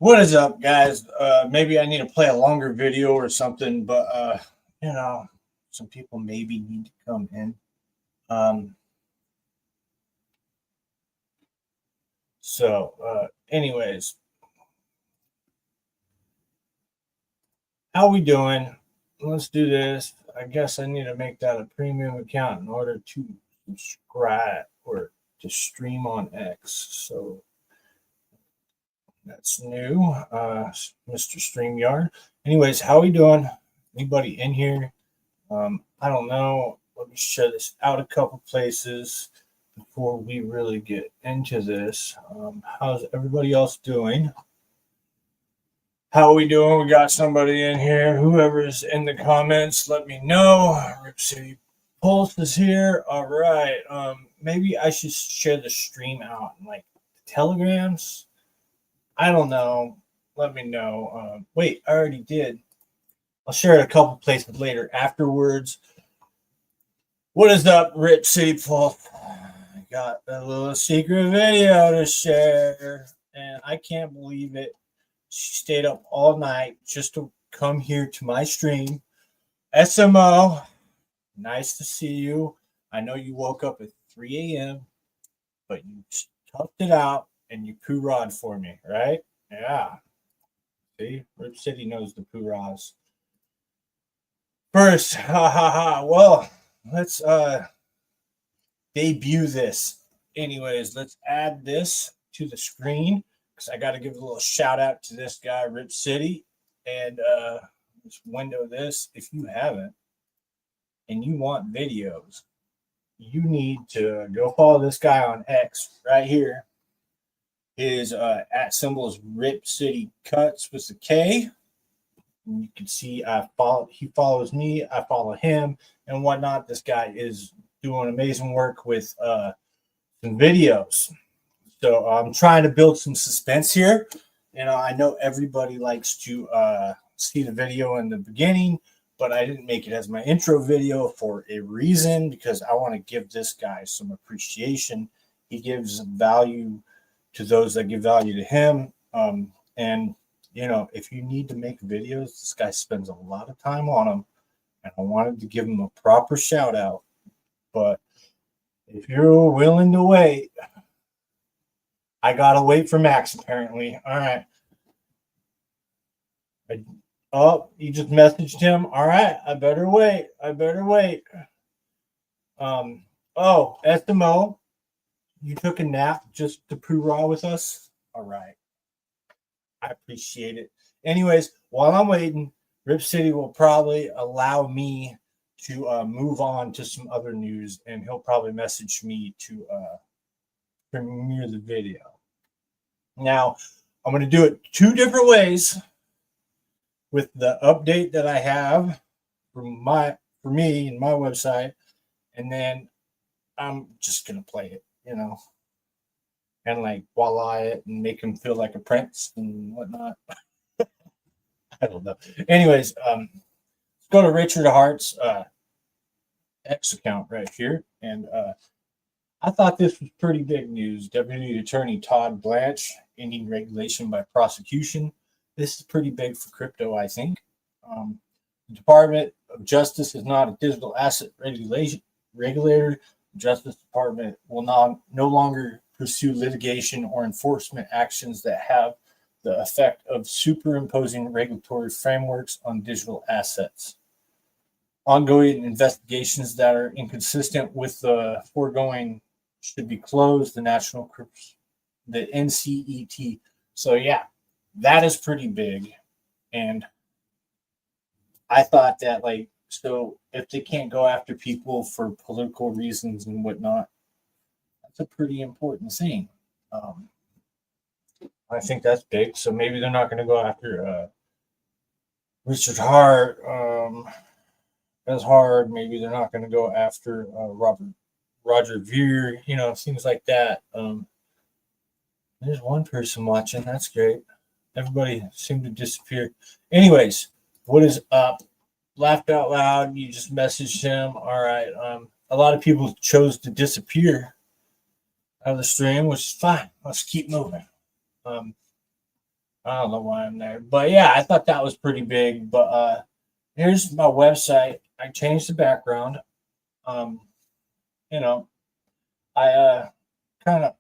What is up, guys? Maybe I need to play a longer video or something, but you know, some people maybe need to come in. Anyways, how we doing? Let's do this. I guess I need to make that a premium account in order to subscribe or to stream on X. So that's new, Mr. StreamYard. Anyways, how we doing? Anybody in here? I don't know. Let me share this out a couple places before we really get into this. How's everybody else doing? How are we doing? We got somebody in here. Whoever's in the comments, let me know. Rip City Pulse is here. All right. Maybe I should share the stream out in like telegrams. I don't know. Let me know. Wait, I already did. I'll share it a couple places later afterwards. What is up, Rip City Pulse? I got a little secret video to share, and I can't believe it. She stayed up all night just to come here to my stream. SMO, nice to see you. I know you woke up at 3 a.m., but you toughed it out and you poo-rod for me, right? Yeah. See, Rip City knows the poo-rods. First, well, let's debut this. Anyways, let's add this to the screen because I got to give a little shout out to this guy, Rip City. And let's window this. If you haven't and you want videos, you need to go follow this guy on X right here. His at symbol is Rip City Cuts with a K. And you can see he follows me, I follow him, and whatnot. This guy is doing amazing work with some videos. So I'm trying to build some suspense here. You know, I know everybody likes to see the video in the beginning, but I didn't make it as my intro video for a reason, because I want to give this guy some appreciation. He gives value to those that give value to him. And, you know, if you need to make videos, this guy spends a lot of time on them, and I wanted to give him a proper shout out. But if you're willing to wait, I gotta wait for Max, apparently. All right. Oh, you just messaged him. All right, I better wait. Oh, Estimo, you took a nap just to poo-rah with us? All right. I appreciate it. Anyways, while I'm waiting, Rip City will probably allow me to move on to some other news, and he'll probably message me to premiere the video. Now, I'm going to do it two different ways with the update that I have for me and my website, and then I'm just going to play it, you know, and like voila it and make him feel like a prince and whatnot. I don't know. Anyways, let's go to Richard Hart's X account right here, and I thought this was pretty big news. Deputy Attorney Todd Blanche ending regulation by prosecution. This is pretty big for crypto, I think. The Department of Justice is not a digital asset regulator. The Justice Department will no longer pursue litigation or enforcement actions that have the effect of superimposing regulatory frameworks on digital assets. Ongoing investigations that are inconsistent with the foregoing should be closed. The NCET. So yeah, that is pretty big. And I thought that, like, so if they can't go after people for political reasons and whatnot, that's a pretty important thing. I think that's big. So maybe they're not going to go after Richard Hart as hard. Maybe they're not going to go after Roger Ver, you know, things like that. There's one person watching. That's great. Everybody seemed to disappear. Anyways, what is up? Laughed out loud. You just messaged him. All right. A lot of people chose to disappear out of the stream, which is fine. Let's keep moving. I don't know why I'm there, but yeah, I thought that was pretty big. But here's my website. I changed the background. Um, you know, I kind of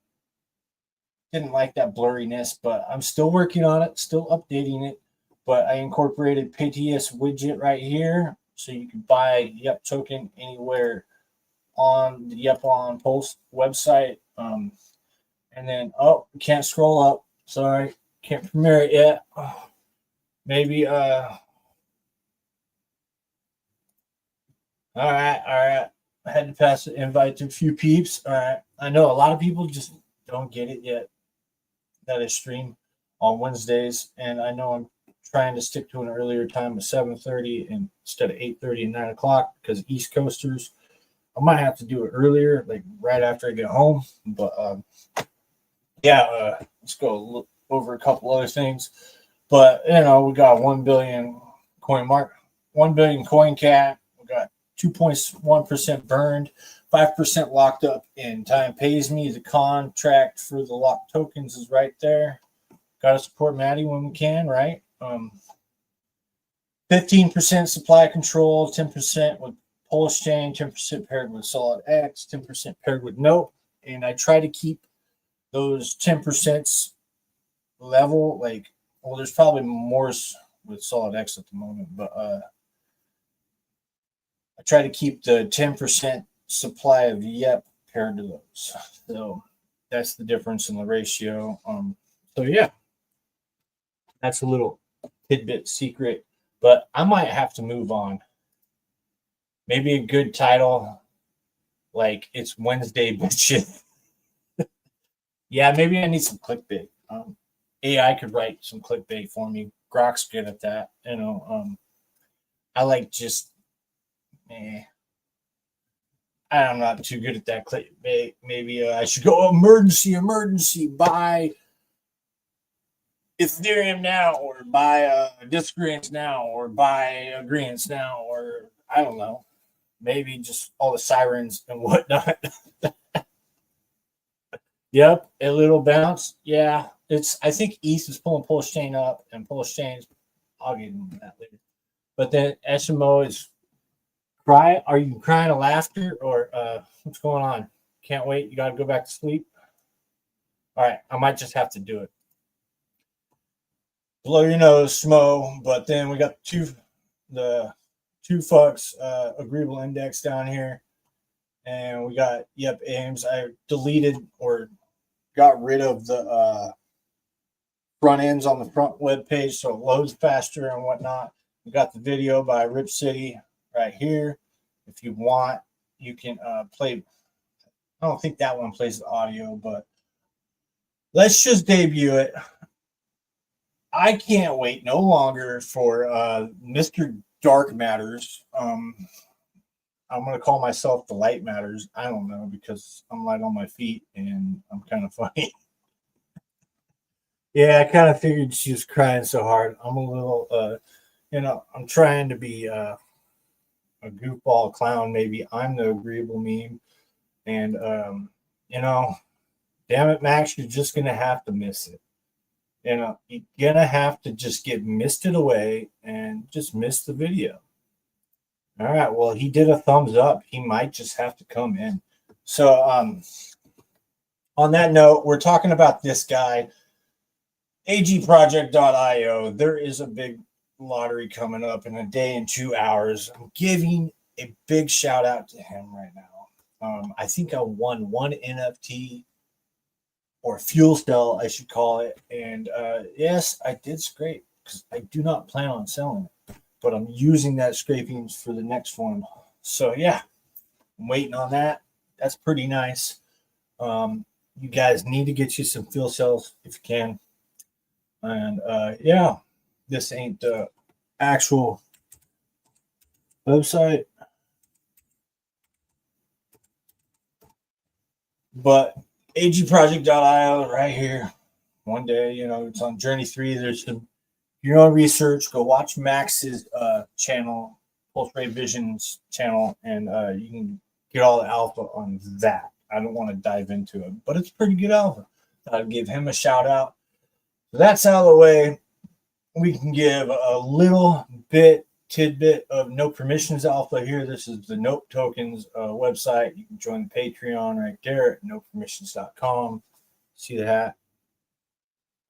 didn't like that blurriness, but I'm still working on it, still updating it. But I incorporated PTS widget right here, so you can buy Yep token anywhere on the Yep on Pulse website. And then can't scroll up. Sorry, can't premiere it yet. Oh, maybe all right. I had to pass the invite to a few peeps. All right. I know a lot of people just don't get it yet that I stream on Wednesdays, and I know I'm trying to stick to an earlier time of 7:30 instead of 8:30 and 9 o'clock because East Coasters. I might have to do it earlier, like right after I get home. But yeah, let's go look over a couple other things. But we got 1 billion coin 1 billion coin cap. We got 2.1% burned, 5% locked up in time pays me. The contract for the locked tokens is right there. Got to support Maddie when we can, right? 15% supply control, 10% with Pulsechain, 10% paired with Solid X, 10% paired with Note. And I try to keep those 10% level. There's probably more with Solid X at the moment, but I try to keep the 10% supply of Yep paired to those. So that's the difference in the ratio. So yeah, that's a little tidbit secret, but I might have to move on. Maybe a good title, like it's Wednesday bitches. Yeah, maybe I need some clickbait. AI could write some clickbait for me. Grok's good at that. I like just, I'm not too good at that clickbait. Maybe I should go emergency, buy Ethereum now, or buy disagreements now, or buy agreements now, or I don't know. Maybe just all the sirens and whatnot. Yep, a little bounce. Yeah, I think ETH is pulling Pulsechain up, and Pulsechain's. I'll get into that later. But then SMO is cry. Are you crying of laughter, or what's going on? Can't wait. You got to go back to sleep. All right, I might just have to do it. Blow your nose, Smo. But then we got the two fucks agreeable index down here, and we got aims. I deleted or got rid of the front ends on the front web page so it loads faster and whatnot. We got the video by Rip City right here. If you want, you can play. I don't think that one plays the audio, but let's just debut it. I can't wait no longer for Mr. Dark Matters. I'm going to call myself the Light Matters. I don't know because I'm light on my feet and I'm kind of funny. Yeah, I kind of figured she was crying so hard. I'm a little, I'm trying to be a goofball clown. Maybe I'm the agreeable meme. And, damn it, Max, you're just going to have to miss it. You're going to have to just get misted away and just miss the video. All right. Well, he did a thumbs up. He might just have to come in. So, on that note, we're talking about this guy, agproject.io. There is a big lottery coming up in a day and 2 hours. I'm giving a big shout out to him right now. I think I won one NFT or fuel cell, I should call it. And yes, I did scrape because I do not plan on selling it, but I'm using that scrapings for the next one. So yeah, I'm waiting on that. That's pretty nice. You guys need to get you some fuel cells if you can. And yeah, this ain't the actual website, but agproject.io right here. One day, it's on Journey 3. There's some your own research. Go watch Max's channel, Pulse Ray Vision's channel, and you can get all the alpha on that. I don't want to dive into it, but it's pretty good alpha. I'll give him a shout out. So that's out of the way. We can give a little tidbit of no permissions alpha here. This is the Nope Tokens website. You can join the Patreon right there at nopermissions.com. See that?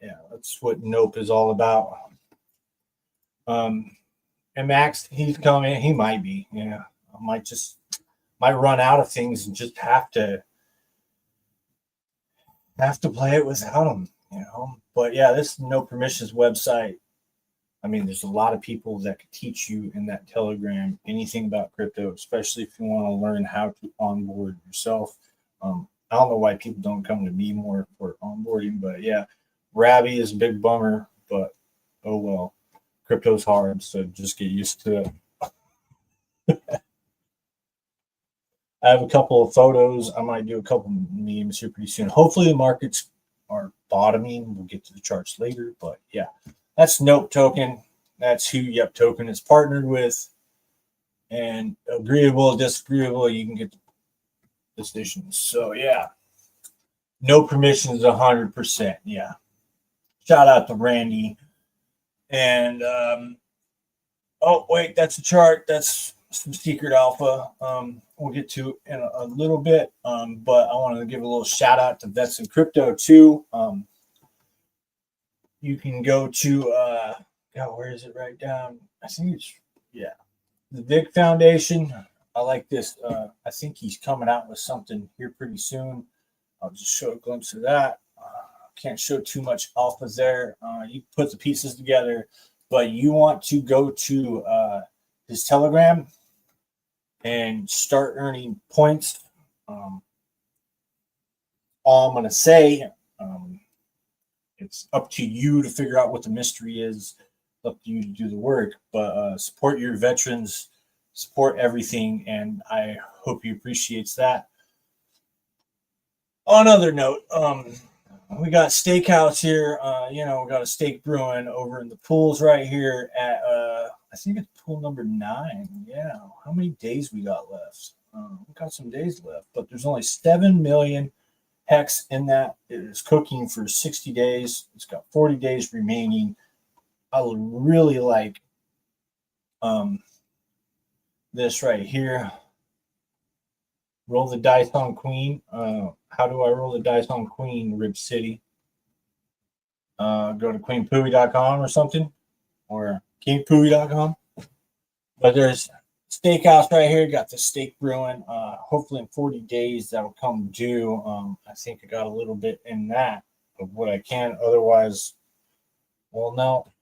Yeah, that's what Nope is all about. And Max, he's coming. He might be. Yeah, I might run out of things and just have to play it without him. But yeah, this No Permissions website. I mean, there's a lot of people that could teach you in that Telegram anything about crypto, especially if you want to learn how to onboard yourself. I don't know why people don't come to me more for onboarding, but yeah, Rabby is a big bummer, but oh well. Crypto's hard, so just get used to it. I have a couple of photos. I might do a couple memes here pretty soon. Hopefully the markets are bottoming. We'll get to the charts later, but yeah, that's Nope Token. That's who Yep Token is partnered with. And agreeable, disagreeable, you can get decisions. So yeah, no permissions, 100%. Yeah. Shout out to Randy. And oh wait, that's a chart. That's some secret alpha. We'll get to in a little bit. But I wanted to give a little shout out to Vets in Crypto too. You can go to where is it right down? I think it's the Vic Foundation. I like this. I think he's coming out with something here pretty soon. I'll just show a glimpse of that. Can't show too much alpha there. You put the pieces together, but you want to go to his Telegram and start earning points. All I'm going to say, it's up to you to figure out what the mystery is. It's up to you to do the work, but support your veterans, support everything, and I hope he appreciates that. On another note, we got steakhouse here. We got a steak brewing over in the pools right here at I think it's pool number 9. Yeah, how many days we got left? We got some days left, but there's only 7 million hex in that. It is cooking for 60 days. It's got 40 days remaining. I would really like this right here. Roll the dice on Queen. How do I roll the dice on Queen, Rib City? Go to queenpooey.com or something, or kingpooey.com. But there's steakhouse right here. Got the steak brewing. Hopefully in 40 days that'll come due. I think I got a little bit in that of what I can. Otherwise, well, no,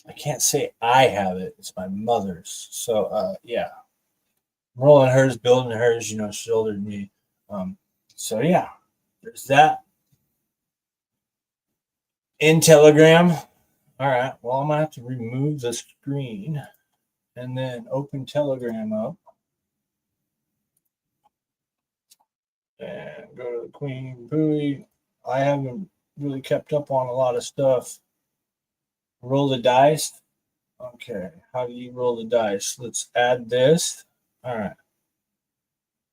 I can't say I have it. It's my mother's. So yeah, I'm rolling hers, building hers. She older than me. So yeah, there's that. In Telegram. All right. Well, I'm gonna have to remove the screen and then open Telegram up and go to the Queen Buoy. I haven't really kept up on a lot of stuff. Roll the dice. Okay. How do you roll the dice? Let's add this. All right.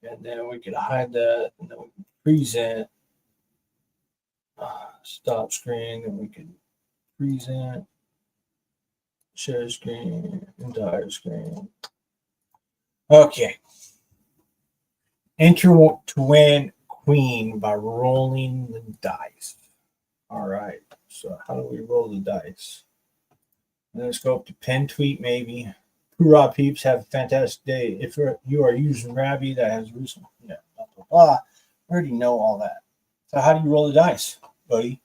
And then we could hide that, and then we can present. Stop screen, and we can present. Share screen, entire screen. Okay. Enter to win Queen by rolling the dice. All right. So how do we roll the dice? Let's go up to pin tweet maybe. Hoorah, peeps! Have a fantastic day. If you are using Rabby, that has recent, blah blah blah. I already know all that. So how do you roll the dice, buddy?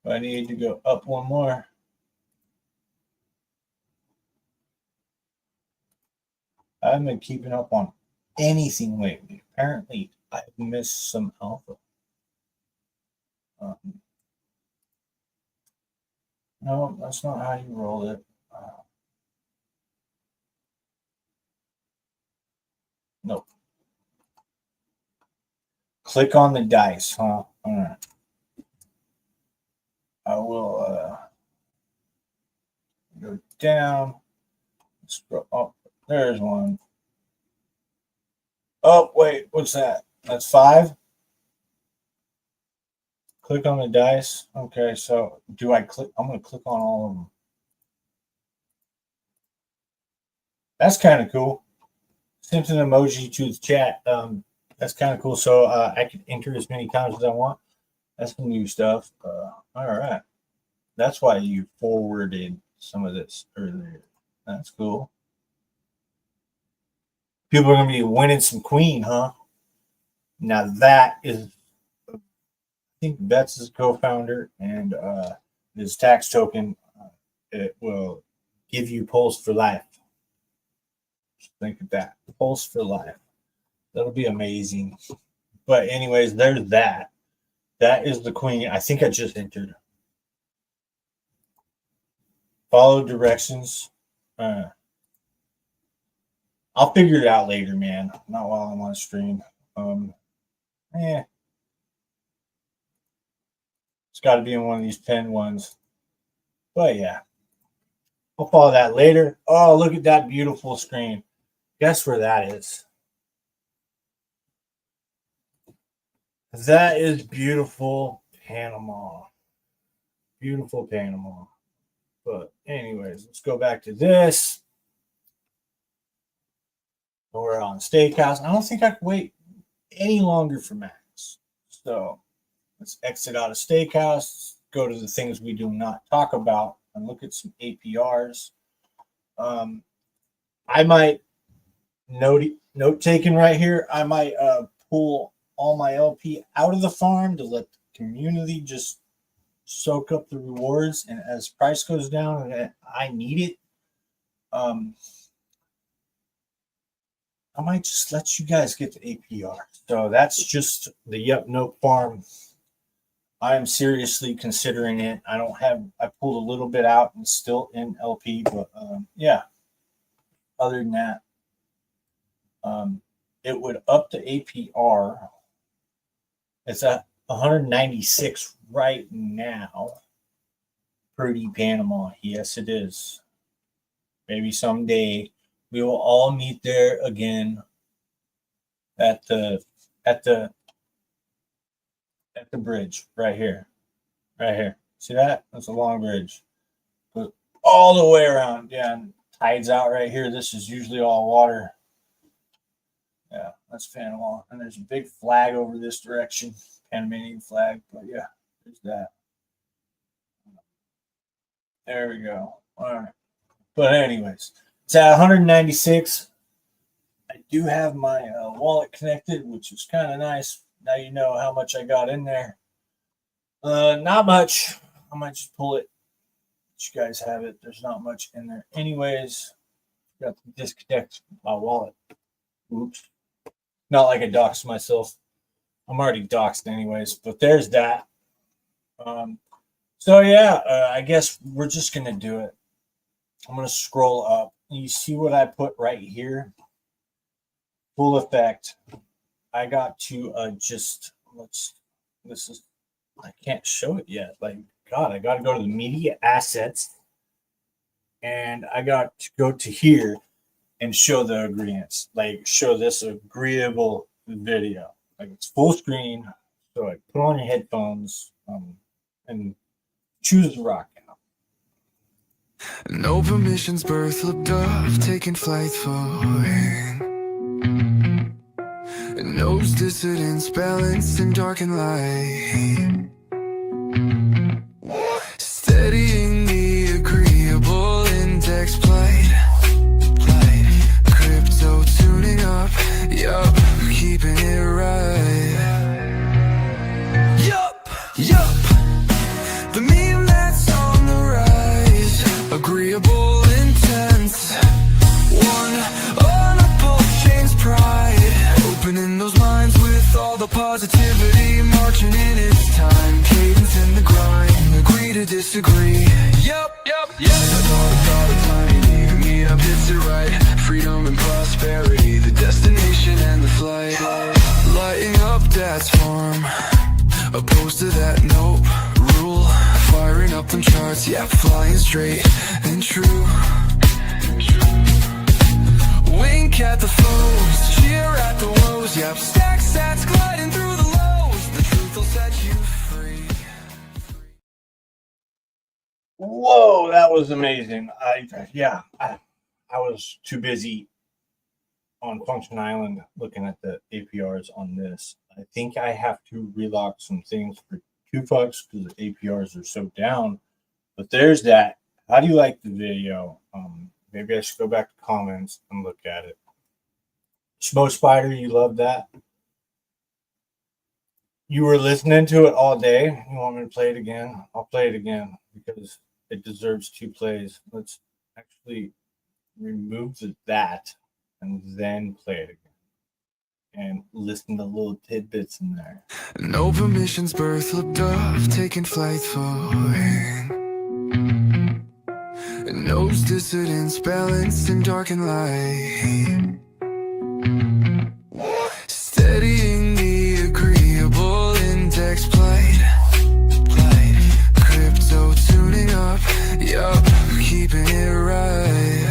I need to go up one more. I haven't been keeping up on anything lately. Apparently, I've missed some alpha. No, that's not how you roll it. Nope. Click on the dice, huh? All right. I will go down, scroll up. There's one. Oh, wait, what's that? That's 5? Click on the dice. Okay, so do I click? I'm going to click on all of them. That's kind of cool. Sent an emoji to the chat. That's kind of cool. So I can enter as many times as I want. That's some new stuff. All right. That's why you forwarded some of this earlier. That's cool. People are going to be winning some Queen, huh? Now that is, I think Betts is co-founder, and this tax token, it will give you Pulse for life. Just think of that. Pulse for life. That'll be amazing. But anyways, there's that. That is the Queen. I think I just entered. Follow directions. I'll figure it out later, man. Not while I'm on stream. It's got to be in one of these 10 ones. But yeah, I'll follow that later. Oh, look at that beautiful screen. Guess where that is? That is beautiful Panama. Beautiful Panama. But anyways, let's go back to this. We're on Steakhouse. I don't think I can wait any longer for Max. So let's exit out of Steakhouse, go to the things we do not talk about, and look at some APRs. I might note taking right here. I might pull all my LP out of the farm to let the community just soak up the rewards. And as price goes down and I need it, I might just let you guys get the APR. So that's just the Yup Nope farm. I am seriously considering it. I pulled a little bit out and still in LP, but yeah. Other than that, it would up the APR. It's at 196 right now. Pretty Panama. Yes, it is. Maybe someday we will all meet there again at the bridge right here. Right here. See that? That's a long bridge. But all the way around. Yeah, and tide's out right here. This is usually all water. Yeah, that's Panama. And there's a big flag over this direction. Panamanian flag. But yeah, there's that. There we go. All right. But anyways, it's at 196. I do have my wallet connected, which is kind of nice. Now you know how much I got in there. Not much. I might just pull it. Let you guys have it. There's not much in there. Anyways, got to disconnect my wallet. Oops. Not like I doxed myself. I'm already doxed anyways, but there's that. So yeah, I guess we're just going to do it. I'm going to scroll up. You see what I put right here? Full effect. I got to I can't show it yet. Like, God, I got to go to the media assets and I got to go to here and show the agreements, like show this agreeable video. Like it's full screen. So I put on your headphones and choose the rock out. No permissions, birth looked up, taking flight for knows dissidence, balance in dark and light. Steadying the agreeable index plight. Crypto tuning up, yup, keeping it right. Yup. The meme that's on the rise. Agreeable intense. One on a Pulsechain's pride. Opening those minds with all the positivity. Marching in its time. Cadence in the grind. Agree to disagree. Yup. I thought about the time you need to meet up, hits it right. Freedom and prosperity, the destination and the flight. Lighting up dad's farm. Opposed to that, nope. Rule, firing up them charts. Yeah, flying straight and true. Wink at the foes, cheer at the woes. Yep, stack sats gliding through the lows. The truth will set you free. that was amazing. I was too busy on Function Island looking at the APRs on this. I think I have to relock some things for 2 bucks because the APRs are so down. But there's that. How do you like the video? Maybe I should go back to comments and look at it. Smoke Spider, you love that? You were listening to it all day. You want me to play it again? I'll play it again because it deserves 2 plays. Let's actually remove that and then play it again and listen to little tidbits in there. No permissions, birth looked up, taking flight for knows dissidence, balanced in dark and light, steadying the agreeable index plight, crypto tuning up, yup, keeping it right,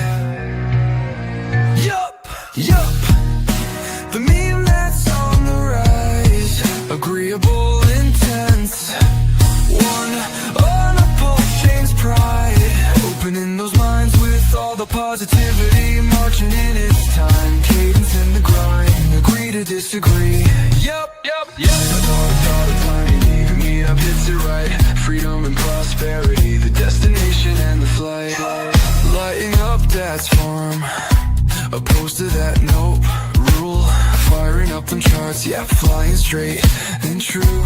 yup, the meme that's on the rise, agreeable intense, one on a Pulsechain's pride, opening those minds with all the positivity, marching in its time, cadence in the grind, agree to disagree, yup, meet up, hits it right, freedom and prosperity, the destination and the flight, lighting up that's form, opposed to that nope, rule, firing up them charts, yeah, flying straight and true,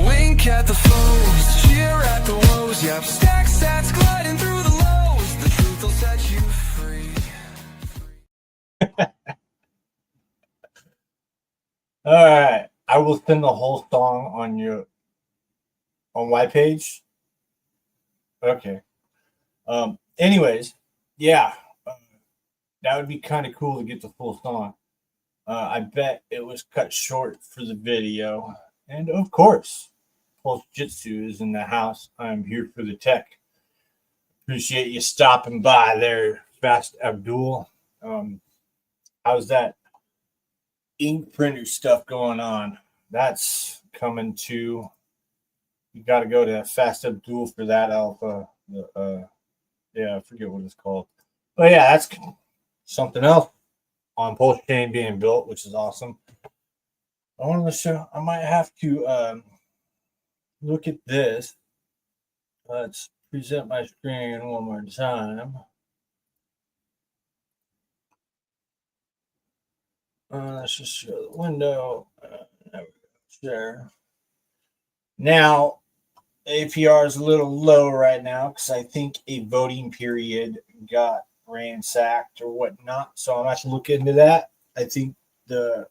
wink at the foes, cheer at the woes, yep, stack stats gliding through the lows, the truth will set you free. All right. I will send the whole song on my page. Okay. Anyways, yeah. That would be kind of cool to get the full song. I bet it was cut short for the video. And of course, Pulse Jitsu is in the house. I'm here for the tech. Appreciate you stopping by there, Fast Abdul. How's that ink printer stuff going on? That's coming too. You got to go to Fast Abdul for that alpha. Yeah, I forget what it's called. But yeah, that's something else on Pulsechain being built, which is awesome. I wanted to show. I might have to look at this. Let's present my screen one more time. Let's just show the window. There we go. Share. Now, APR is a little low right now because I think a voting period got ransacked or whatnot. So I'm actually looking into that. I think the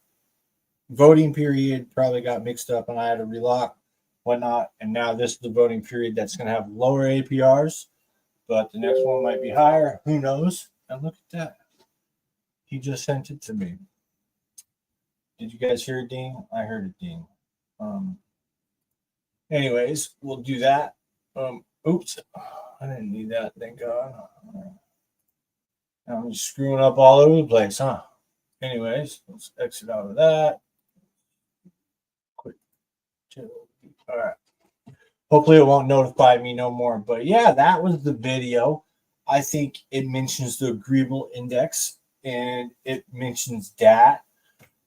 voting period probably got mixed up and I had to relock, whatnot. And now this is the voting period that's going to have lower APRs, but the next one might be higher. Who knows? And look at that. He just sent it to me. Did you guys hear a ding? I heard a ding. Anyways, we'll do that. Oops. I didn't need that, thank God. I'm just screwing up all over the place, huh? Anyways, let's exit out of that. Quick. All right. Hopefully it won't notify me no more. But yeah, that was the video. I think it mentions the agreeable index and it mentions that.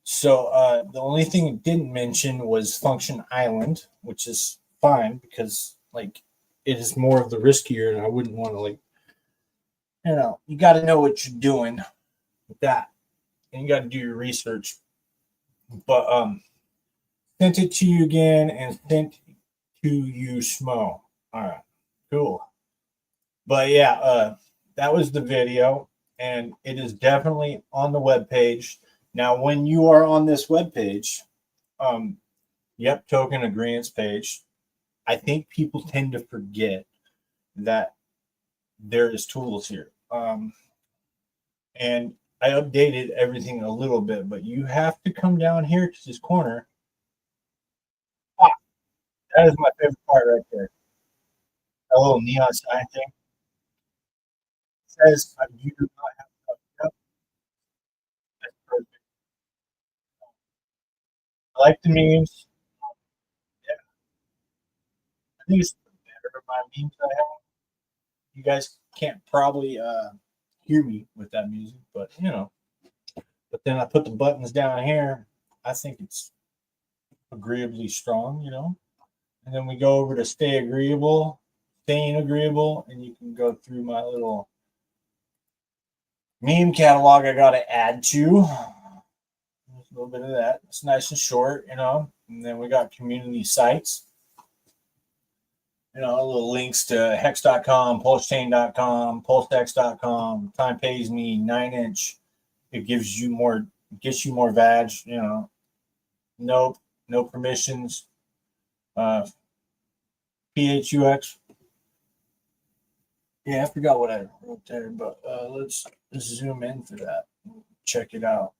So the only thing it didn't mention was Function Island, which is fine because like it is more of the riskier, and I wouldn't want to you got to know what you're doing with that, and you got to do your research. But sent it to you again and sent to you, Schmo. All right, cool. But yeah, that was the video, and it is definitely on the webpage. Now, when you are on this webpage, yep, token agreements page, I think people tend to forget that there is tools here. And I updated everything a little bit, but you have to come down here to this corner. That is my favorite part right there. That little neon sign thing. It says you do not have to. Yep, that's perfect. I like the memes. Yeah, I think it's better, my memes I have. You guys can't probably hear me with that music, but you know. But then I put the buttons down here. I think it's agreeably strong, you know. And then we go over to staying agreeable, and you can go through my little meme catalog I got to add to. There's a little bit of that. It's nice and short, you know. And then we got community sites. You know, little links to hex.com, pulsechain.com, pulsex.com, time pays me, 9-inch. It gets you more vag, you know. Nope, no permissions. PHUX. Yeah, I forgot what I wrote there, but let's zoom in for that. Check it out.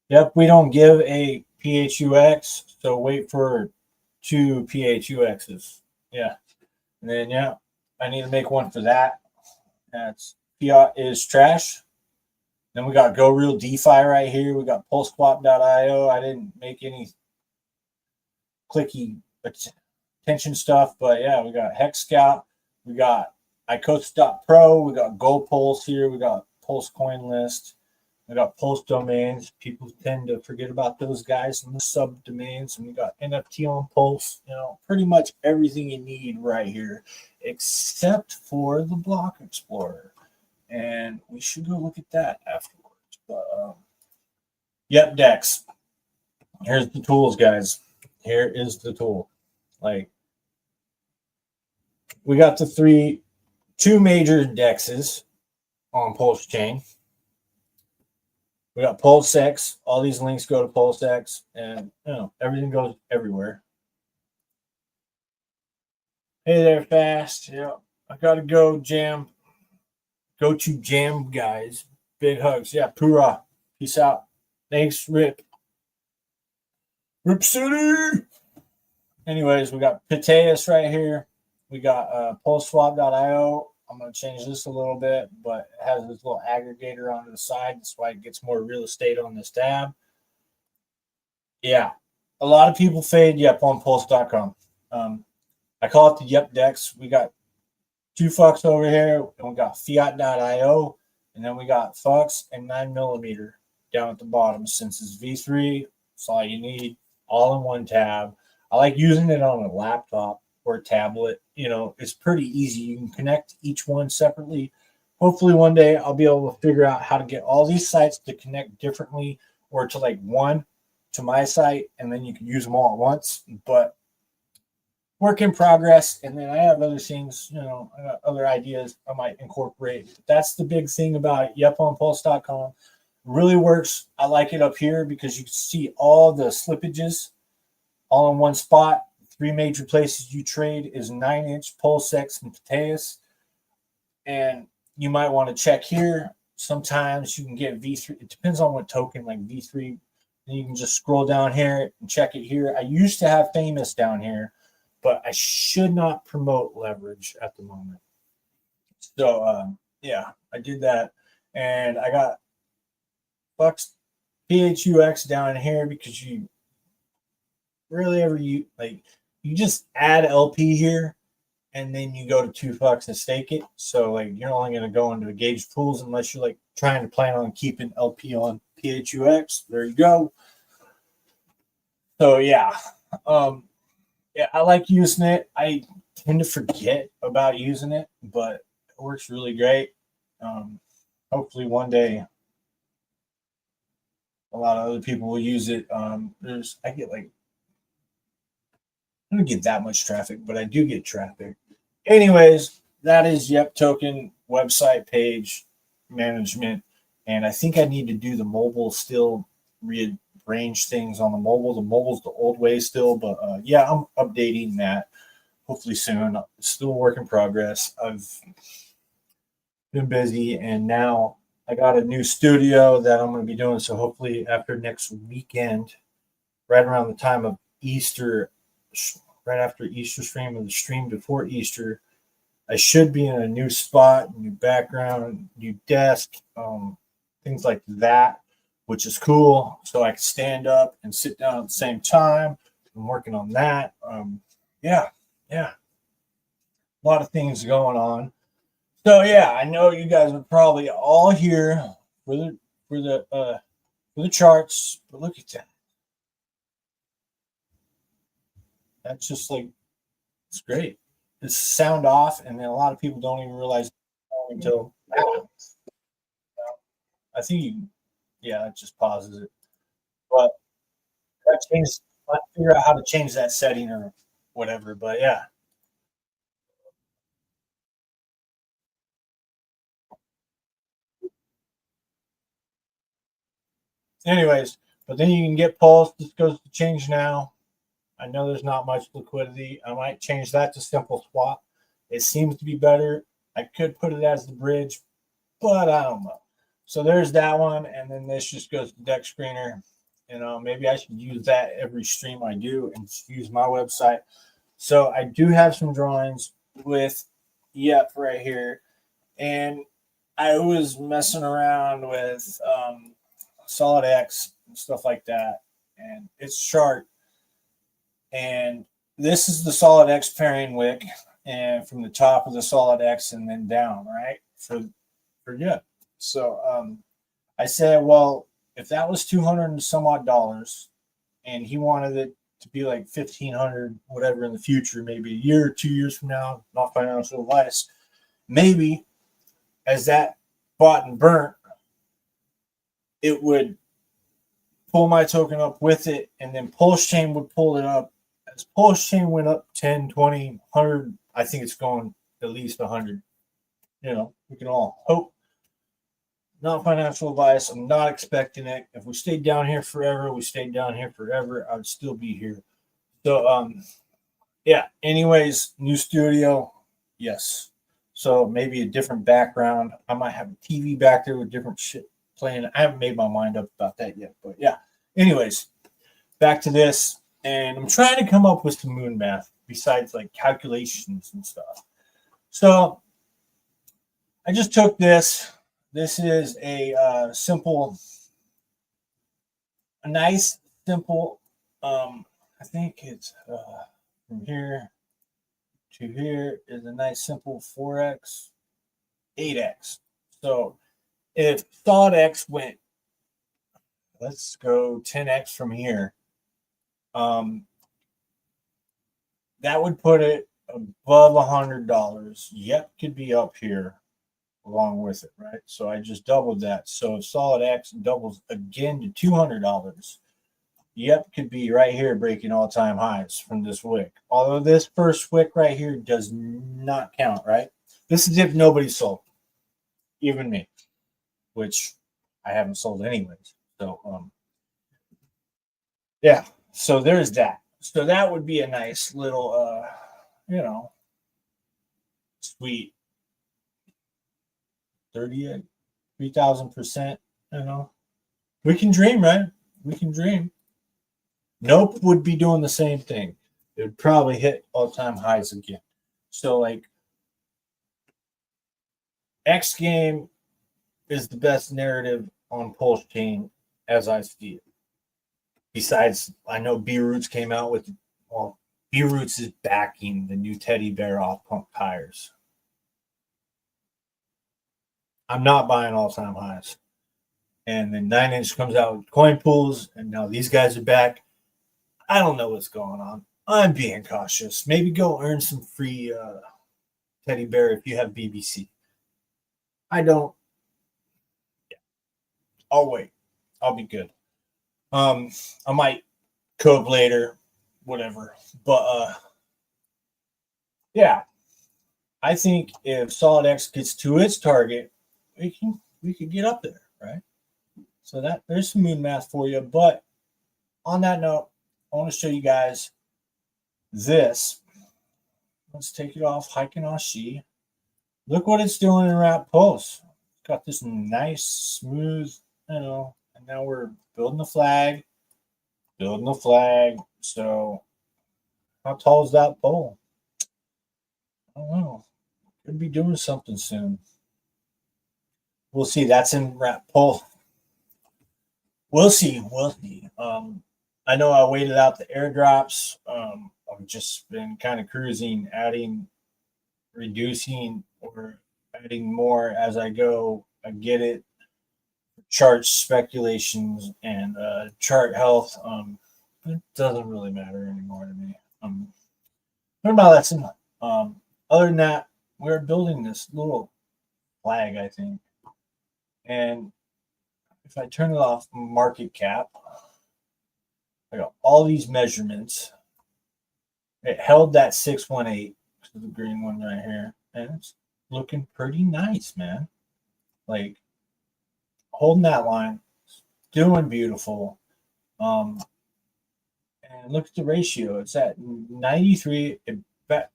Yep, we don't give a PHUX, so wait for 2 PHUXs. Yeah. And then, yeah, I need to make one for that. That's fiat is trash. Then we got Go Real DeFi right here. We got pulseswap.io. I didn't make any clicky attention stuff, but yeah, we got Hex Scout. We got iCoach.pro. We got Go Pulse here. We got Pulse Coin List. We got Pulse domains. People tend to forget about those guys and the subdomains. And we got NFT on Pulse. You know, pretty much everything you need right here, except for the Block Explorer. And we should go look at that afterwards. But yep, Dex. Here's the tools, guys. Here is the tool. Like, we got the two major dexes on Pulsechain. We got Pulsex. All these links go to Pulsex, and you know everything goes everywhere. Hey there, Fast. Yeah, I gotta go jam. Go to jam, guys. Big hugs. Yeah, Pura. Peace out. Thanks, Rip. Rip City. Anyways, we got Piteus right here. We got pulseswap.io. I'm going to change this a little bit, but it has this little aggregator on the side. That's why it gets more real estate on this tab. Yeah. A lot of people fade Yep on pulse.com. I call it the Yep Dex. We got 2 fucks over here, and we got fiat.io, and then we got fucks and 9mm down at the bottom. Since it's V3, that's all you need, all in one tab. I like using it on a laptop or a tablet. You know, it's pretty easy. You can connect each one separately. Hopefully one day I'll be able to figure out how to get all these sites to connect differently, or to like one to my site, and then you can use them all at once. But work in progress. And then I have other things, you know, other ideas I might incorporate. But that's the big thing about it. Yep on pulse.com. Really works. I like it up here because you can see all the slippages all in one spot. 3 major places you trade is 9-inch, Pulsex, and Piteus. And you might want to check here. Sometimes you can get V3. It depends on what token, like V3. And you can just scroll down here and check it here. I used to have Famous down here, but I should not promote leverage at the moment. So, yeah, I did that. And I got Bucks PHUX down here because you really you just add LP here, and then you go to 2 fucks and stake it. So like you're only going to go into engaged pools unless you're like trying to plan on keeping LP on PHUX. There you go. So yeah, yeah, I like using it. I tend to forget about using it, but it works really great. Hopefully one day a lot of other people will use it. I get like, I don't get that much traffic, but I do get traffic. Anyways, that is Yep Token website page management. And I think I need to do the mobile still, rearrange things on the mobile. The mobile's the old way still, but yeah, I'm updating that hopefully soon. It's still a work in progress. I've been busy, and now I got a new studio that I'm going to be doing. So hopefully after next weekend, right around the time of Easter, right after Easter stream or the stream before Easter, I should be in a new spot, new background, new desk, things like that, which is cool. So I can stand up and sit down at the same time. I'm working on that. Yeah. a lot of things going on. So yeah, I know you guys are probably all here for the for the uh for the charts, but look at that. That's just like it's great. It's sound off, and then a lot of people don't even realize until I think yeah, it just pauses it. But that changes. I figure out how to change that setting or whatever. But yeah. Anyways, but then you can get Pulse. This goes to change now. I know there's not much liquidity. I might change that to simple swap. It seems to be better. I could put it as the bridge, but I don't know. So there's that one, and then this just goes to deck screener. You know, maybe I should use that every stream I do and use my website. So I do have some drawings with Yep right here, and I was messing around with Solid X and stuff like that, and it's chart. And this is the Solid X pairing wick, and from the top of the Solid X and then down, right? For yeah. So I said, well, if that was 200 and some odd dollars, and he wanted it to be like 1,500, whatever in the future, maybe a year or 2 years from now, not financial advice, maybe as that bought and burnt, it would pull my token up with it, and then Pulsechain would pull it up. As Pulsechain went up 10, 20, 100, I think it's going at least 100. You know, we can all hope. Not financial advice. I'm not expecting it. If we stayed down here forever, we stayed down here forever, I would still be here. So, yeah. Anyways, new studio, yes. So maybe a different background. I might have a TV back there with different shit playing. I haven't made my mind up about that yet, but yeah. Anyways, back to this, and I'm trying to come up with some moon math besides like calculations and stuff. So I just took this. This is a nice simple. I think it's from here to here is a nice simple 4x, 8x. So if solid X went, let's go 10x from here. That would put it above $100. Yep, could be up here along with it, right? So I just doubled that. So if solid X doubles again to $200, Yep could be right here breaking all-time highs from this wick. Although this first wick right here does not count, right? This is if nobody sold, even me, which I haven't sold anyways. So yeah, so there's that. So that would be a nice little you know, sweet 38, 3,000%, you know. We can dream, right? We can dream. Nope would be doing the same thing. It would probably hit all-time highs again. So like X game is the best narrative on Pulsechain as I see it. Besides, I know B Roots came out with, well, B Roots is backing the new teddy bear off pump tires. I'm not buying all-time highs. And then 9 Inch comes out with coin pools, and now these guys are back. I don't know what's going on. I'm being cautious. Maybe go earn some free teddy bear if you have BBC. I don't. Yeah. I'll wait. I'll be good. I might cope later, whatever. But yeah, I think if Solid X gets to its target, we can get up there, right? So that there's some moon math for you. But on that note, I want to show you guys this. Let's take it off Hiking Ashi. Look what it's doing in Wrap Pulse. It's got this nice, smooth, you know, and now we're building the flag. Building the flag. So how tall is that pole? I don't know. Could be doing something soon. We'll see. That's in Wrap Pulse. We'll see. We'll see. I know I waited out the airdrops. I've just been kind of cruising, adding reducing or adding more as I go. I get it. Chart speculations and chart health. It doesn't really matter anymore to me. Learned my lesson. Other than that, we're building this little flag, I think. And if I turn it off market cap, I got all these measurements. It held that 618, the green one right here, and it's looking pretty nice, man. Like holding that line, doing beautiful. And look at the ratio; it's at 93. It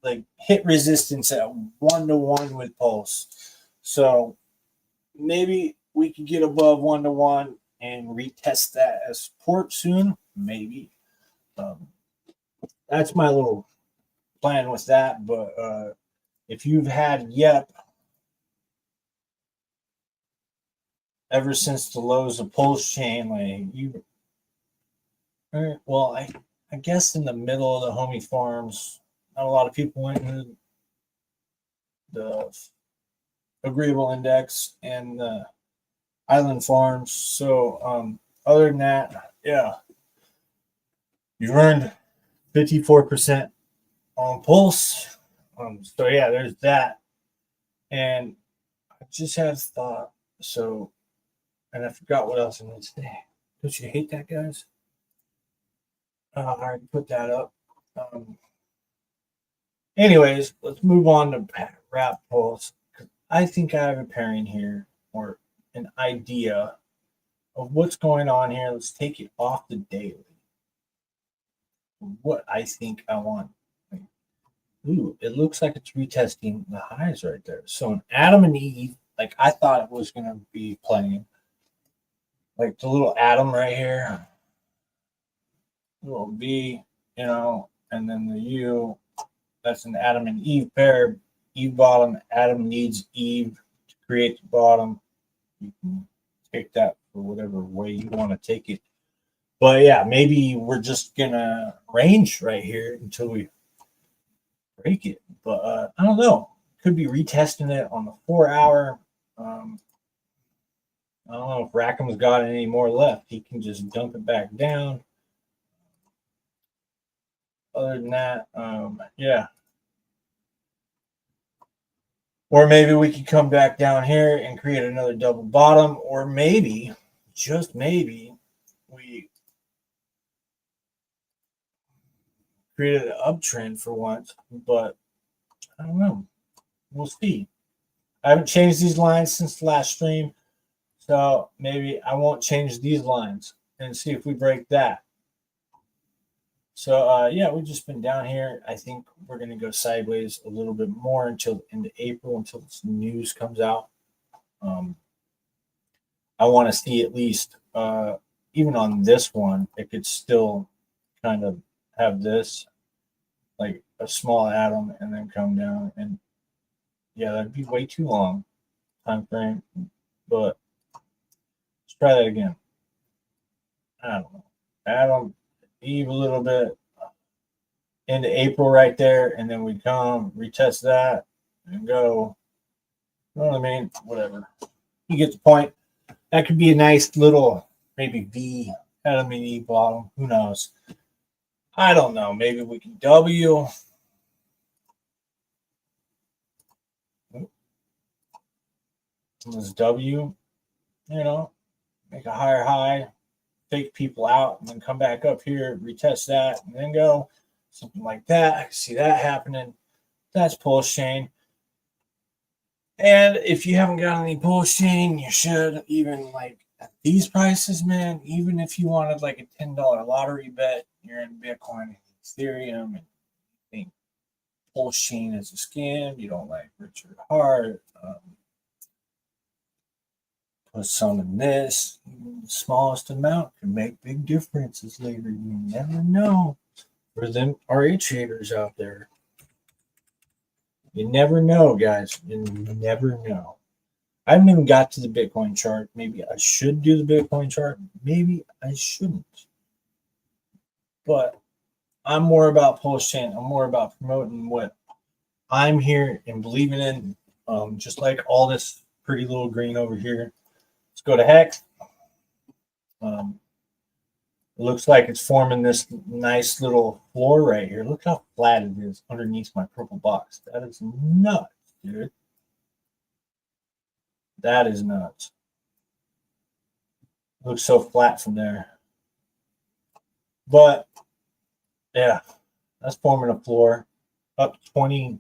like hit resistance at 1-to-1 with Pulse. So maybe we could get above 1-to-1 and retest that as support soon. Maybe. That's my little plan with that. But if you've had Yep ever since the lows of Pulsechain, like you, well, I guess in the middle of the homie farms, not a lot of people went into the agreeable index and the island farms. So other than that, yeah, you earned 54% on Pulse. So yeah, there's that. And I just had a thought. So, and I forgot what else I need to say. Don't you hate that, guys? I already put that up. Anyways, let's move on to wrap Pulse. I think I have a pairing here or an idea of what's going on here. Let's take it off the daily. What I think I want. Ooh, it looks like it's retesting the highs right there. So an Adam and Eve, like I thought it was going to be playing. Like the little atom right here, little B, and then the U. That's an Adam and Eve pair. Eve bottom. Adam needs Eve to create the bottom. You can take that for whatever way you want to take it. But yeah, maybe we're just gonna range right here until we break it. But I don't know. Could be retesting it on the 4-hour. I don't know if Rackham's got any more left. He can just dump it back down. Other than that, yeah. Or maybe we could come back down here and create another double bottom. Or maybe, just maybe, we created an uptrend for once. But I don't know. We'll see. I haven't changed these lines since the last stream. So maybe I won't change these lines and see if we break that. So yeah, we've just been down here. I think we're going to go sideways a little bit more until the end of April, until this news comes out. I want to see at least, even on this one, it could still kind of have this, like a small atom, and then come down. And yeah, that'd be way too long time frame. But let's try that again. I don't know. Atom, Eve a little bit into April right there, and then we come retest that and go. You know what I mean? Whatever. You get the point. That could be a nice little maybe V Adam and Eve bottom. Who knows? I don't know. Maybe we can W. This W, make a higher high, fake people out, and then come back up here, retest that, and then go. Something like that. I can see that happening. That's Pulsechain. And if you haven't got any Pulsechain, you should. Even like at these prices, man, even if you wanted like a $10 lottery bet, you're in Bitcoin and Ethereum, and you think Pulsechain is a scam, you don't like Richard Hart, put some in this. The smallest amount can make big differences later. You never know. For them RH haters out there, you never know, guys. You never know. I haven't even got to the Bitcoin chart. Maybe I should do the Bitcoin chart. Maybe I shouldn't. But I'm more about Pulsechain. I'm more about promoting what I'm here and believing in, just like all this pretty little green over here. Let's go to Hex. It looks like it's forming this nice little floor right here. Look how flat it is underneath my purple box. That is nuts, dude. That is nuts. It looks so flat from there. But yeah, that's forming a floor up 20.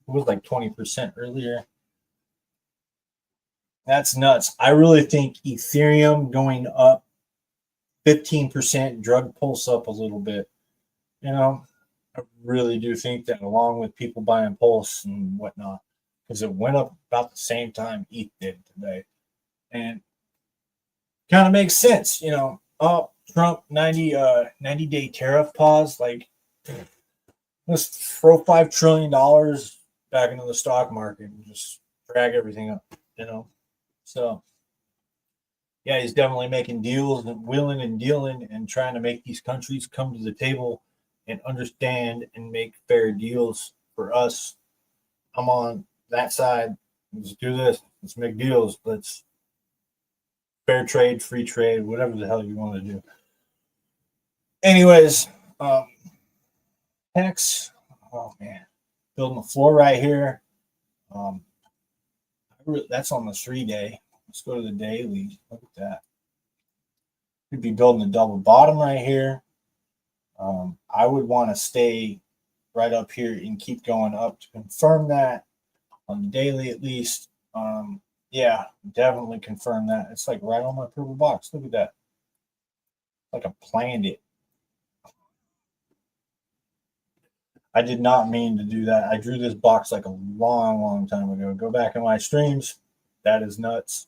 It was like 20% earlier. That's nuts. I really think Ethereum going up 15%, drug pulse up a little bit. You know, I really do think that, along with people buying Pulse and whatnot, because it went up about the same time ETH did today. And kind of makes sense, you know. Oh, Trump 90-day tariff pause. Like, let's throw $5 trillion back into the stock market and just drag everything up, you know. So yeah, he's definitely making deals and willing and dealing and trying to make these countries come to the table and understand and make fair deals for us. I'm on that side. Let's do this. Let's make deals. Let's fair trade, free trade, whatever the hell you want to do. Anyways, Hex. Oh man, building the floor right here. That's on the 3-day. Let's go to the daily. Look at that. Could be building a double bottom right here. I would want to stay right up here and keep going up to confirm that on the daily at least. Yeah, definitely confirm that. It's like right on my purple box. Look at that. Like I planned it. I did not mean to do that. I drew this box like a long, long time ago. Go back in my streams. That is nuts.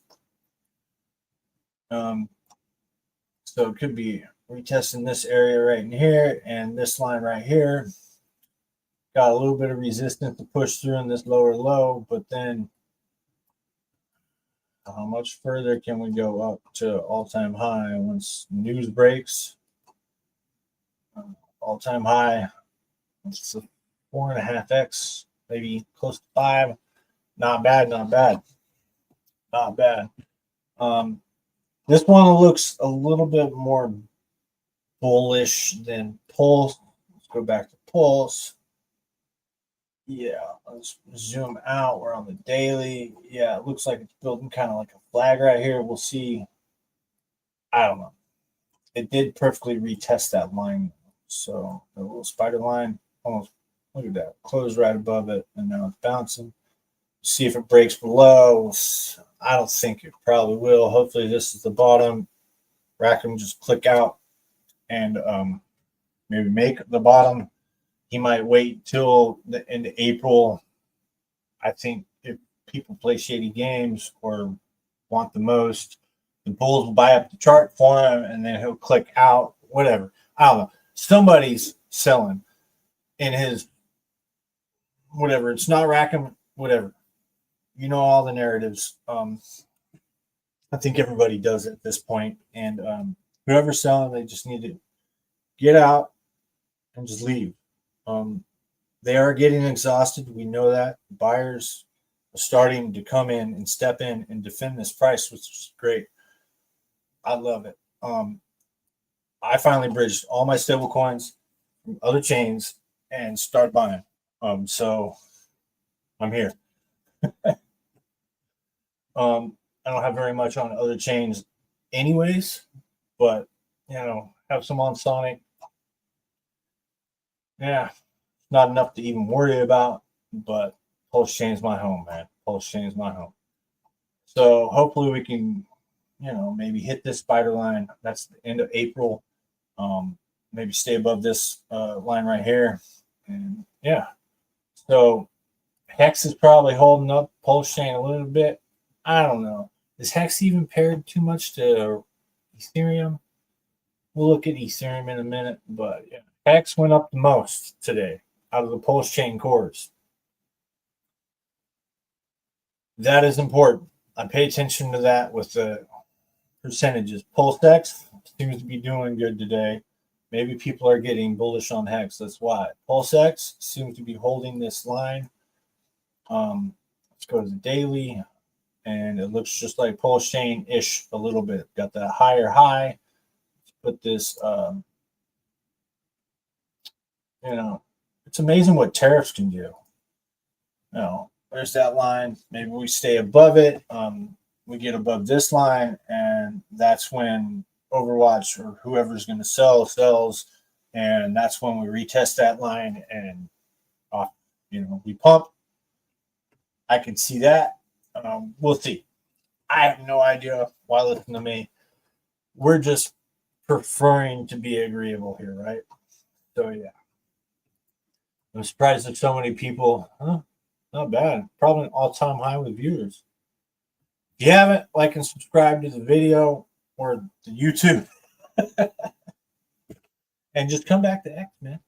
So it could be retesting this area right in here and this line right here. Got a little bit of resistance to push through in this lower low, but then how much further can we go up to all-time high once news breaks? All-time high. It's a 4.5x, maybe close to 5. Not bad, not bad. Not bad. This one looks a little bit more bullish than Pulse. Let's go back to Pulse. Yeah, let's zoom out. We're on the daily. Yeah, it looks like it's building kind of like a flag right here. We'll see. I don't know. It did perfectly retest that line. So the little spider line, almost, look at that, closed right above it, and now it's bouncing. See if it breaks below. I don't think it probably will. Hopefully this is the bottom. Rackham just click out and maybe make the bottom. He might wait till the end of April. I think if people play shady games or want the most, the bulls will buy up the chart for him and then he'll click out, whatever. I don't know. Somebody's selling in his whatever. It's not Rackham, whatever. You know all the narratives. I think everybody does at this point. And whoever's selling, they just need to get out and just leave. They are getting exhausted. We know that. Buyers are starting to come in and step in and defend this price, which is great. I love it. I finally bridged all my stable coins from other chains and start buying. So I'm here. I don't have very much on other chains anyways, but have some on Sonic. Yeah, not enough to even worry about, but Pulsechain's my home, man. Pulsechain's my home. So hopefully we can, maybe hit this spider line. That's the end of April. Maybe stay above this line right here. And yeah. So Hex is probably holding up Pulsechain a little bit. I don't know. Is Hex even paired too much to Ethereum? We'll look at Ethereum in a minute, but yeah. Hex went up the most today out of the Pulsechain cores. That is important. I pay attention to that with the percentages. PulseX seems to be doing good today. Maybe people are getting bullish on Hex. That's why. PulseX seems to be holding this line Let's go to the daily, and it looks just like Pulsechain-ish a little bit. Got that higher high. Let's put this, it's amazing what tariffs can do. There's that line. Maybe we stay above it. We get above this line, and that's when Overwatch or whoever's going to sell sells, and that's when we retest that line and we pump. I can see that. We'll see. I have no idea why. Listen to me. We're just preferring to be agreeable here, right? So yeah, I'm surprised that so many people. Not bad. Probably an all-time high with viewers. If you haven't, like and subscribe to the video or the YouTube. And just come back to X, man.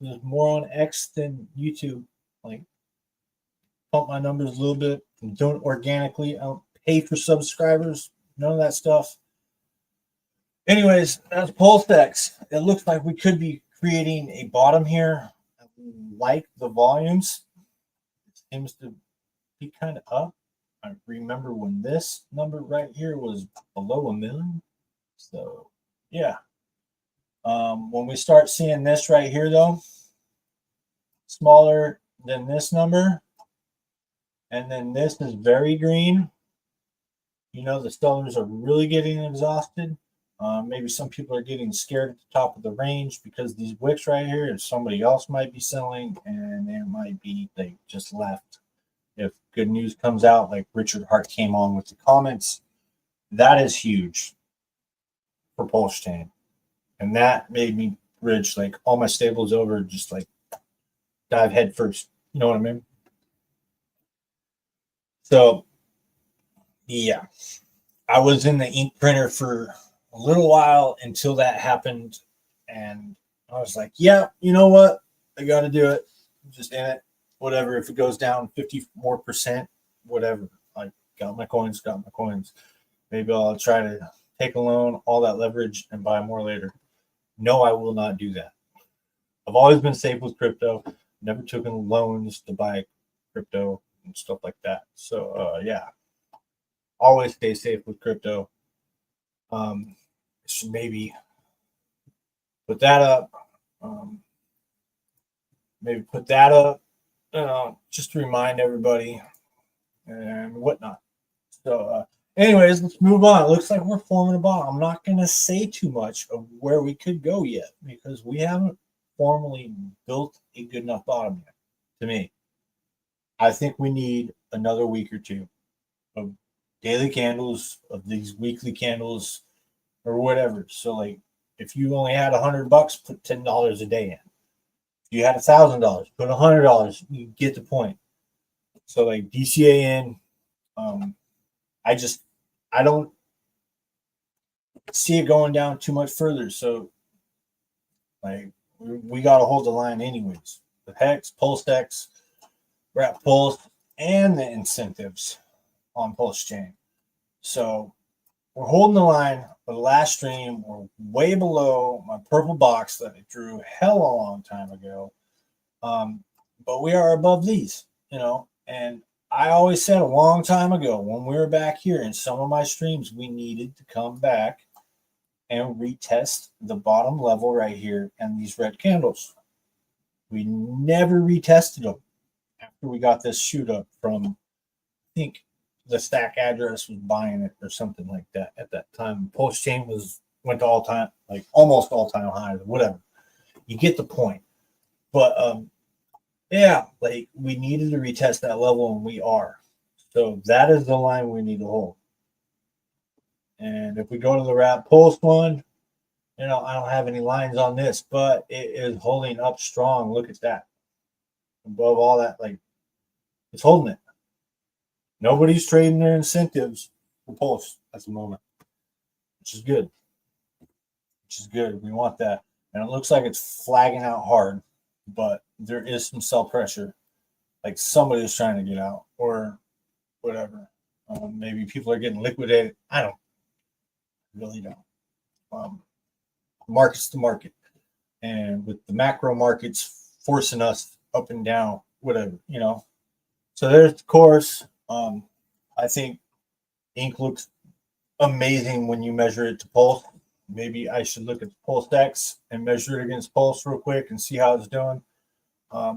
There's more on X than YouTube. Like, pump my numbers a little bit. I'm doing it organically. I don't pay for subscribers. None of that stuff. Anyways, that's Pulsechain. It looks like we could be creating a bottom here. I like the volumes. It seems to be kind of up. I remember when this number right here was below 1 million. So, yeah. When we start seeing this right here, though, smaller than this number, and then this is very green, the sellers are really getting exhausted. Maybe some people are getting scared at the top of the range because these wicks right here, and somebody else might be selling, and there might be they just left. If good news comes out, like Richard Hart came on with the comments, that is huge for Pulsechain. And that made me bridge like all my stables over, just like dive head first. You know what I mean? So, yeah, I was in the ink printer for a little while until that happened. And I was like, yeah, you know what? I got to do it. I'm just in it. Whatever. If it goes down 50 more percent, whatever. I got my coins. Maybe I'll try to take a loan, all that leverage, and buy more later. No, I will not do that. I've always been safe with crypto. Never taken loans to buy crypto and stuff like that. So, yeah. Always stay safe with crypto. Should maybe put that up. Maybe put that up. Just to remind everybody and whatnot. So, anyways, let's move on. It looks like we're forming a bottom. I'm not going to say too much of where we could go yet because we haven't formally built a good enough bottom yet, to me. I think we need another week or two of daily candles, of these weekly candles, or whatever. So, like, if you only had $100, put $10 a day in. If you had $1,000, put $100. You get the point. So, like, DCA in. I don't see it going down too much further. So, like, we got to hold the line anyways. The Hex, Pulsechain, Wrap Pulse, and the incentives on Pulsechain. So, we're holding the line for the last stream. We're way below my purple box that I drew hell a long time ago. But we are above these, and I always said a long time ago when we were back here in some of my streams, we needed to come back and retest the bottom level right here and these red candles. We never retested them after we got this shoot up from, I think the stack address was buying it or something like that at that time. Pulsechain went to almost all-time high, whatever. You get the point. But yeah, like we needed to retest that level, and we are. So that is the line we need to hold. And if we go to the Wrap Pulse one, I don't have any lines on this, but it is holding up strong. Look at that. Above all that, like, it's holding it. Nobody's trading their incentives for Pulse at the moment, which is good. We want that. And it looks like it's flagging out hard, but there is some sell pressure. Like somebody's trying to get out or whatever. Maybe people are getting liquidated. I really don't. Market's the market. And with the macro markets forcing us up and down, whatever, So there's the course. I think ink looks amazing when you measure it to pulse. Maybe I should look at the Pulsechain and measure it against pulse real quick and see how it's doing. I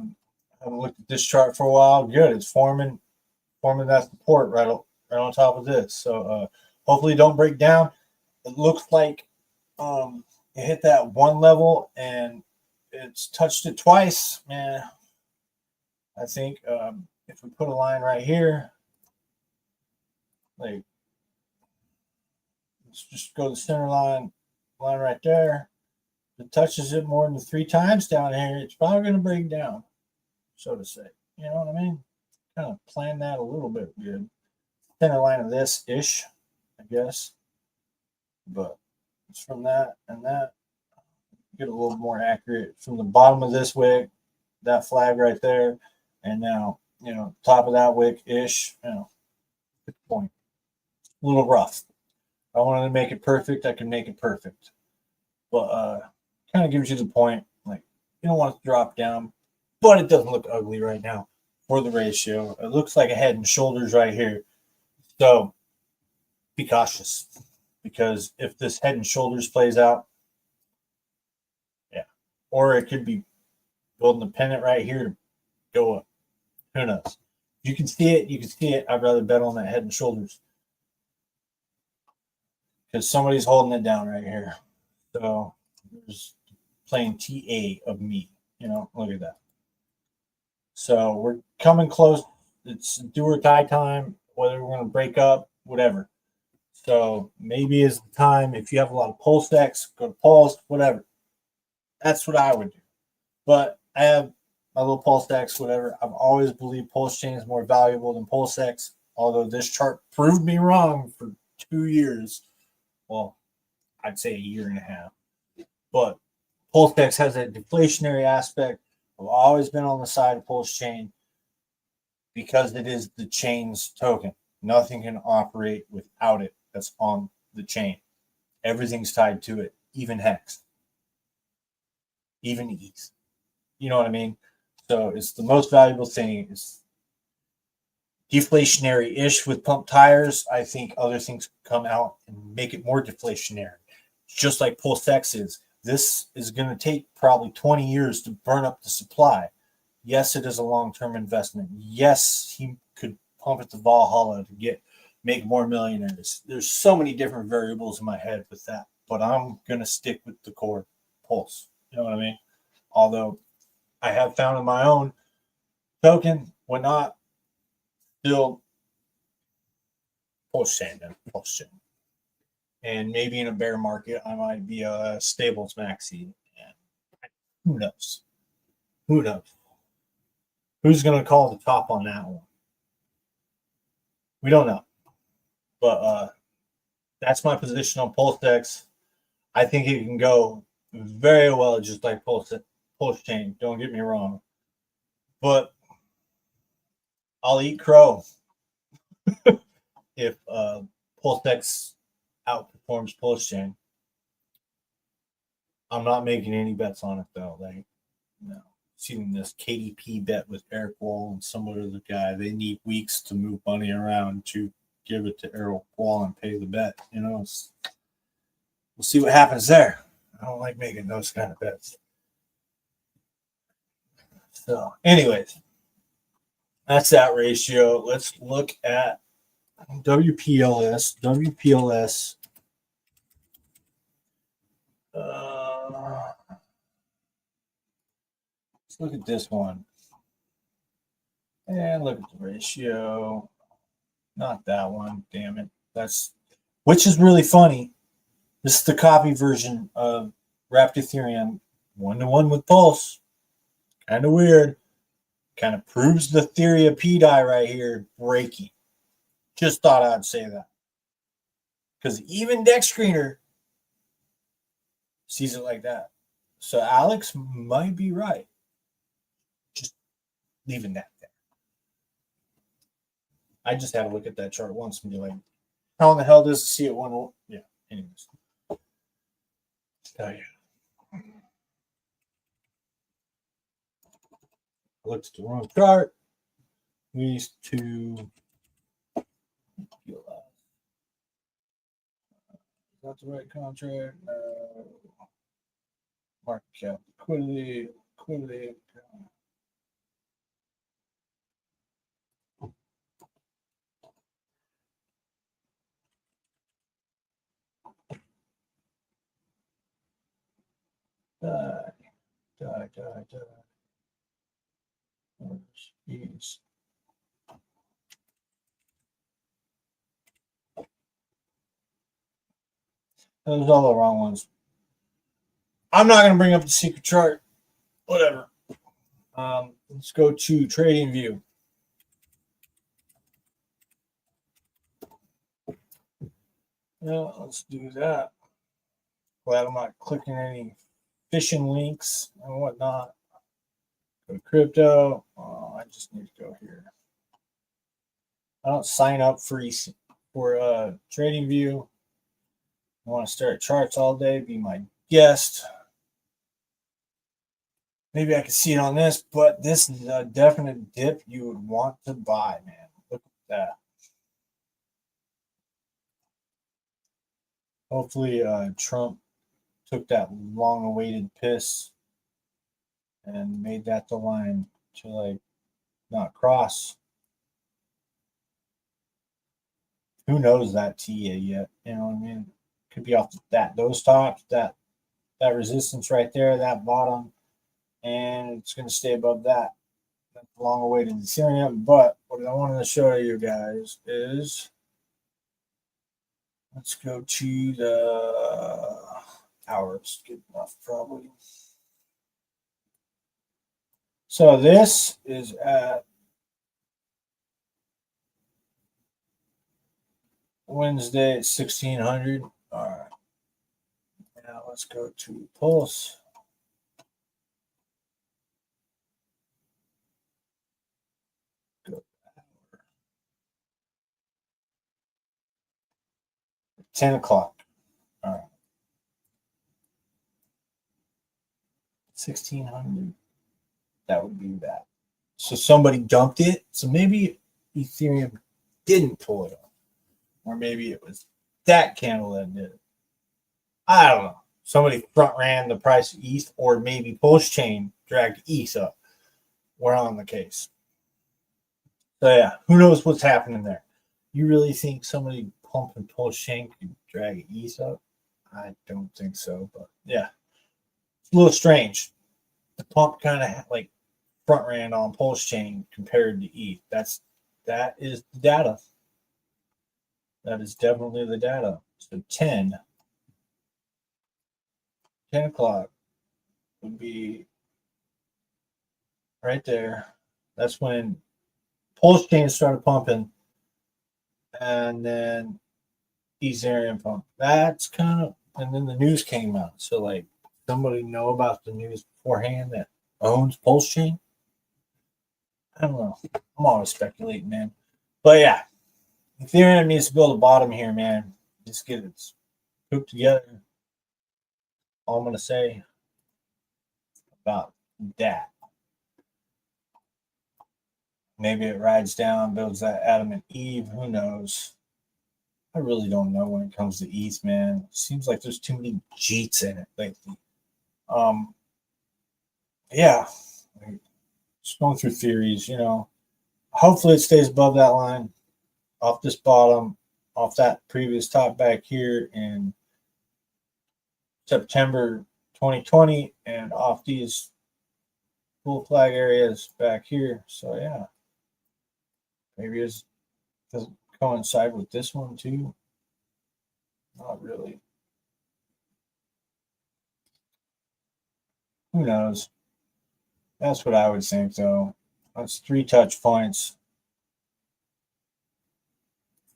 haven't looked at this chart for a while. Good, it's forming that support right on top of this. So hopefully don't break down. It looks like it hit that one level and it's touched it twice. Man, I think if we put a line right here, like let's just go to the center line right there. If it touches it more than 3 times down here, it's probably going to break down, so to say. You know what I mean? Kind of plan that a little bit good. Center line of this ish, I guess. But it's from that and that. Get a little more accurate from the bottom of this wick, that flag right there, and now, top of that wick ish, good point. A little rough. If I wanted to make it perfect, I can make it perfect. But kind of gives you the point. Like, you don't want it to drop down, but it doesn't look ugly right now for the ratio. It looks like a head and shoulders right here. So be cautious, because if this head and shoulders plays out, yeah, or it could be building a pennant right here to go up. Who knows? You can see it. You can see it. I'd rather bet on that head and shoulders, because somebody's holding it down right here. So there's playing TA of me. Look at that. So we're coming close. It's do or die time, whether we're going to break up, whatever. So maybe is the time, if you have a lot of pulse decks, go to pulse, whatever. That's what I would do. But I have my little pulse decks, whatever. I've always believed Pulsechain is more valuable than Pulsechain, although this chart proved me wrong for 2 years. Well, I'd say a year and a half. But Pulsechain has that deflationary aspect. I've always been on the side of Pulsechain because it is the chain's token. Nothing can operate without it that's on the chain. Everything's tied to it, even hex, even ease. You know what I mean? So it's the most valuable thing. It's deflationary-ish with pump tires. I think other things come out and make it more deflationary. Just like Pulsechain is. This is going to take probably 20 years to burn up the supply. Yes, it is a long-term investment. Yes, he could pump it to Valhalla to make more millionaires. There's so many different variables in my head with that, but I'm going to stick with the core Pulse. You know what I mean? Although I have found in my own token, whatnot, still Pulsechain. And maybe in a bear market, I might be a Stables maxi. And who knows? Who knows? Who's going to call the top on that one? We don't know. But that's my position on Pulsechain. I think it can go very well just like Pulsechain. Don't get me wrong. But I'll eat crow if Pulsechain outperforms Pulsechain. I'm not making any bets on it though. No. Seen this KDP bet with Eric Wall and some other guy. They need weeks to move money around to give it to Eric Wall and pay the bet. We'll see what happens there. I don't like making those kind of bets. So, anyways, that's that ratio. Let's look at WPLS. WPLS. Let's look at this one. And look at the ratio. Not that one. Damn it. Which is really funny. This is the copy version of Wrapped Ethereum 1-to-1 with Pulse. Kind of weird. Kind of proves the theory of PDI right here breaking. Just thought I'd say that. Because even Deck Screener sees it like that. So Alex might be right. Just leaving that there. I just had to look at that chart once and be like, how in the hell does it see it one? Yeah, anyways. Oh, yeah. I looked at the wrong chart. These two. Is that the right contract? No. Market cap, liquidity. Die. Oh, jeez. Those are all the wrong ones. I'm not going to bring up the secret chart. Whatever. Let's go to trading view. Yeah, let's do that. Glad I'm not clicking any phishing links and whatnot. Go to crypto. Oh, I just need to go here. I don't sign up for trading view. I want to stare at charts all day, be my guest. Maybe I can see it on this, but this is a definite dip you would want to buy, man. Look at that. Hopefully, Trump took that long-awaited piss and made that the line to like not cross. Who knows that TEVE yet? You know what I mean? Could be off those tops, that resistance right there, that bottom, and it's going to stay above that. That's a long-awaited Ethereum. But what I wanted to show you guys is, let's go to the hours. Good enough, probably. So this is at Wednesday at 1600. All right. Now let's go to Pulse. Go 10 o'clock. All right. 1600. That would be that. So somebody dumped it. So maybe Ethereum didn't pull it up. Or maybe it was that candle that did it. I don't know. Somebody front ran the price of ETH, or maybe Pulsechain dragged ETH up. We're on the case. So yeah, who knows what's happening there? You really think somebody pumping Pulsechain could drag ETH up? I don't think so, but yeah. It's a little strange. The pump kind of like front ran on Pulsechain compared to ETH. That is the data. That is definitely the data. So 10 o'clock would be right there. That's when Pulsechain started pumping, and then Ethereum pumped. That's kind of, and then the news came out. So like, somebody know about the news beforehand that owns Pulsechain? I don't know. I'm always speculating, man. But yeah, Ethereum needs to build a bottom here, man. Just get it put together. All I'm going to say about that. Maybe it rides down, builds that Adam and Eve. Who knows? I really don't know when it comes to ETH, man. It seems like there's too many Jeets in it lately. Yeah. Just going through theories, you know. Hopefully it stays above that line, off this bottom, off that previous top back here in September 2020, and off these full flag areas back here. So yeah, maybe it doesn't coincide with this one too. Not really. Who knows? That's what I would think, though. That's 3 touch points,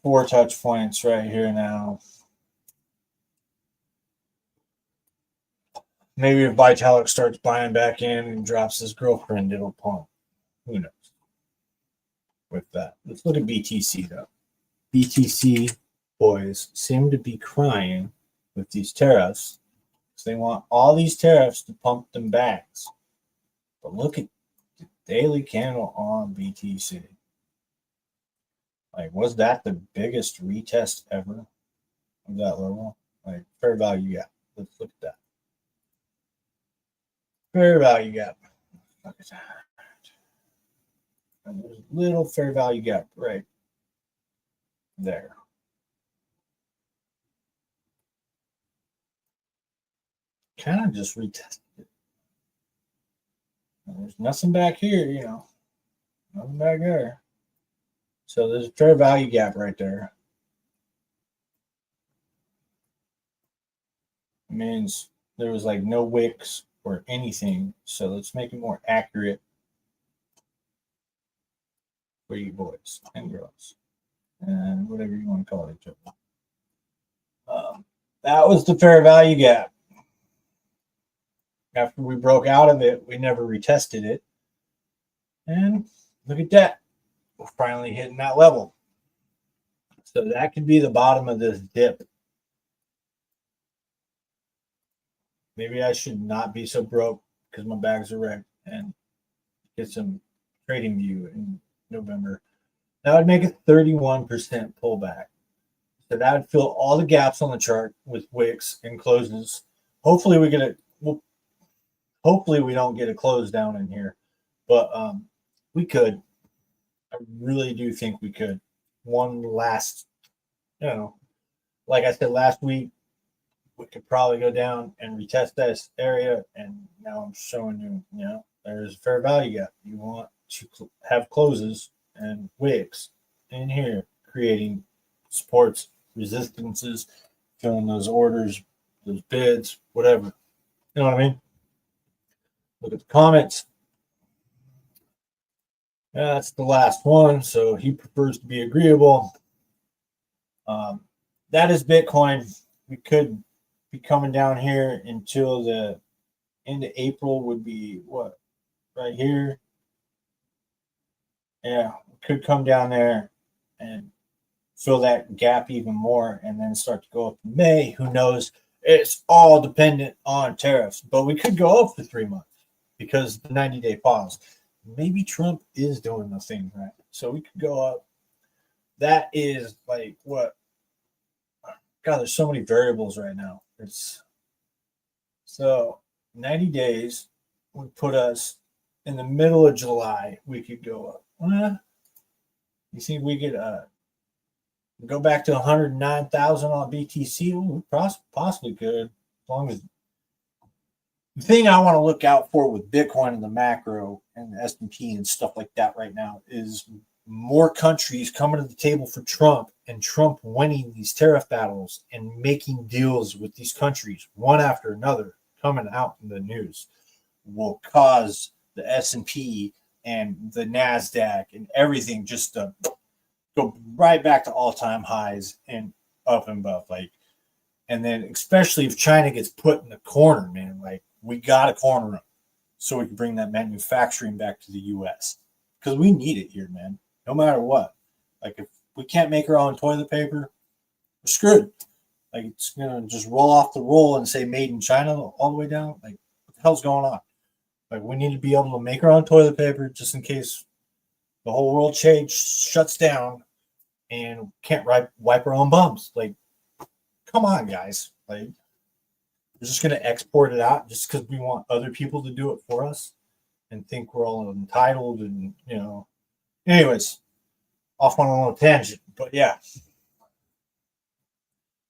4 touch points right here now. Maybe if Vitalik starts buying back in and drops his girlfriend, it'll pump. Who knows? With that, let's look at BTC though. BTC boys seem to be crying with these tariffs because they want all these tariffs to pump them bags. But look at the daily candle on BTC. Like, was that the biggest retest ever of that level? Like, fair value gap. Let's look at that. Fair value gap. Look at that. And there's a little fair value gap right there. Kind of just retested it. And there's nothing back here, you know. Nothing back there. So there's a fair value gap right there. It means there was like no wicks or anything. So let's make it more accurate for you boys and girls and whatever you want to call each other. That was the fair value gap. After we broke out of it, we never retested it. And look at that. We're finally hitting that level. So that could be the bottom of this dip. Maybe I should not be so broke because my bags are wrecked and get some trading view in November. That would make a 31% pullback. So that would fill all the gaps on the chart with wicks and closes. Hopefully we get it. Hopefully we don't get a close down in here, but we could. I really do think we could. One last, you know, like I said last week, we could probably go down and retest this area. And now I'm showing you, you know, there's a fair value gap. You want to have closes and wicks in here, creating supports, resistances, filling those orders, those bids, whatever. You know what I mean? Look at the comments. Yeah, that's the last one. So he prefers to be agreeable. That is Bitcoin. We could be coming down here until the end of April would be what? Right here. Yeah, we could come down there and fill that gap even more and then start to go up in May. Who knows? It's all dependent on tariffs, but we could go up for 3 months because the 90-day pause. Maybe Trump is doing the thing right. So we could go up. That is like what? God, there's so many variables right now. It's so 90 days would put us in the middle of July. We could go up. You think we could go back to 109,000 on BTC? We possibly could, as long as the thing I want to look out for with Bitcoin and the macro and the S&P and stuff like that right now is more countries coming to the table for Trump and Trump winning these tariff battles and making deals with these countries one after another coming out in the news will cause the S&P and the NASDAQ and everything just to go right back to all-time highs and up and above. Like, and then especially if China gets put in the corner, man, like we got to corner them so we can bring that manufacturing back to the U.S. because we need it here, man, no matter what. Like if we can't make our own toilet paper, we're screwed. Like it's going to just roll off the roll and say made in China all the way down. Like what the hell's going on? Like we need to be able to make our own toilet paper just in case the whole world shuts down and can't wipe our own bums. Like, come on, guys. Like, we're just going to export it out just because we want other people to do it for us and think we're all entitled and, you know. Anyways, off on a little tangent. But, yeah.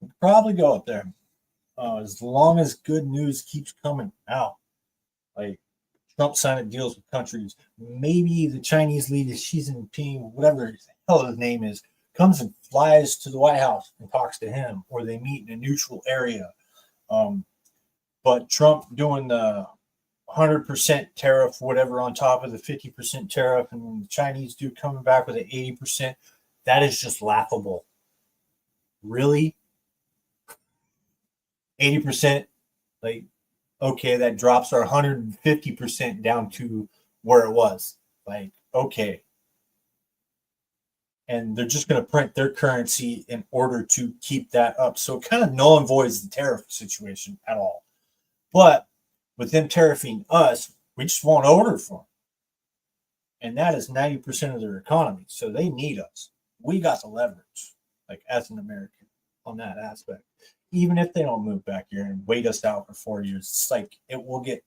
We'll probably go up there as long as good news keeps coming out. Like, Trump signed deals with countries. Maybe the Chinese leader, Xi Jinping, whatever the hell his name is, comes and flies to the White House and talks to him, or they meet in a neutral area. But Trump doing the 100% tariff, whatever, on top of the 50% tariff, and the Chinese dude coming back with an 80%, that is just laughable. Really? 80%? Like, okay, that drops our 150% down to where it was. Like, okay. And they're just going to print their currency in order to keep that up. So it kind of null and voids the tariff situation at all. But with them tariffing us, we just won't order for them. And that is 90% of their economy. So they need us. we got the leverage, like as an American, on that aspect. Even if they don't move back here and wait us out for 4 years, it's like it will get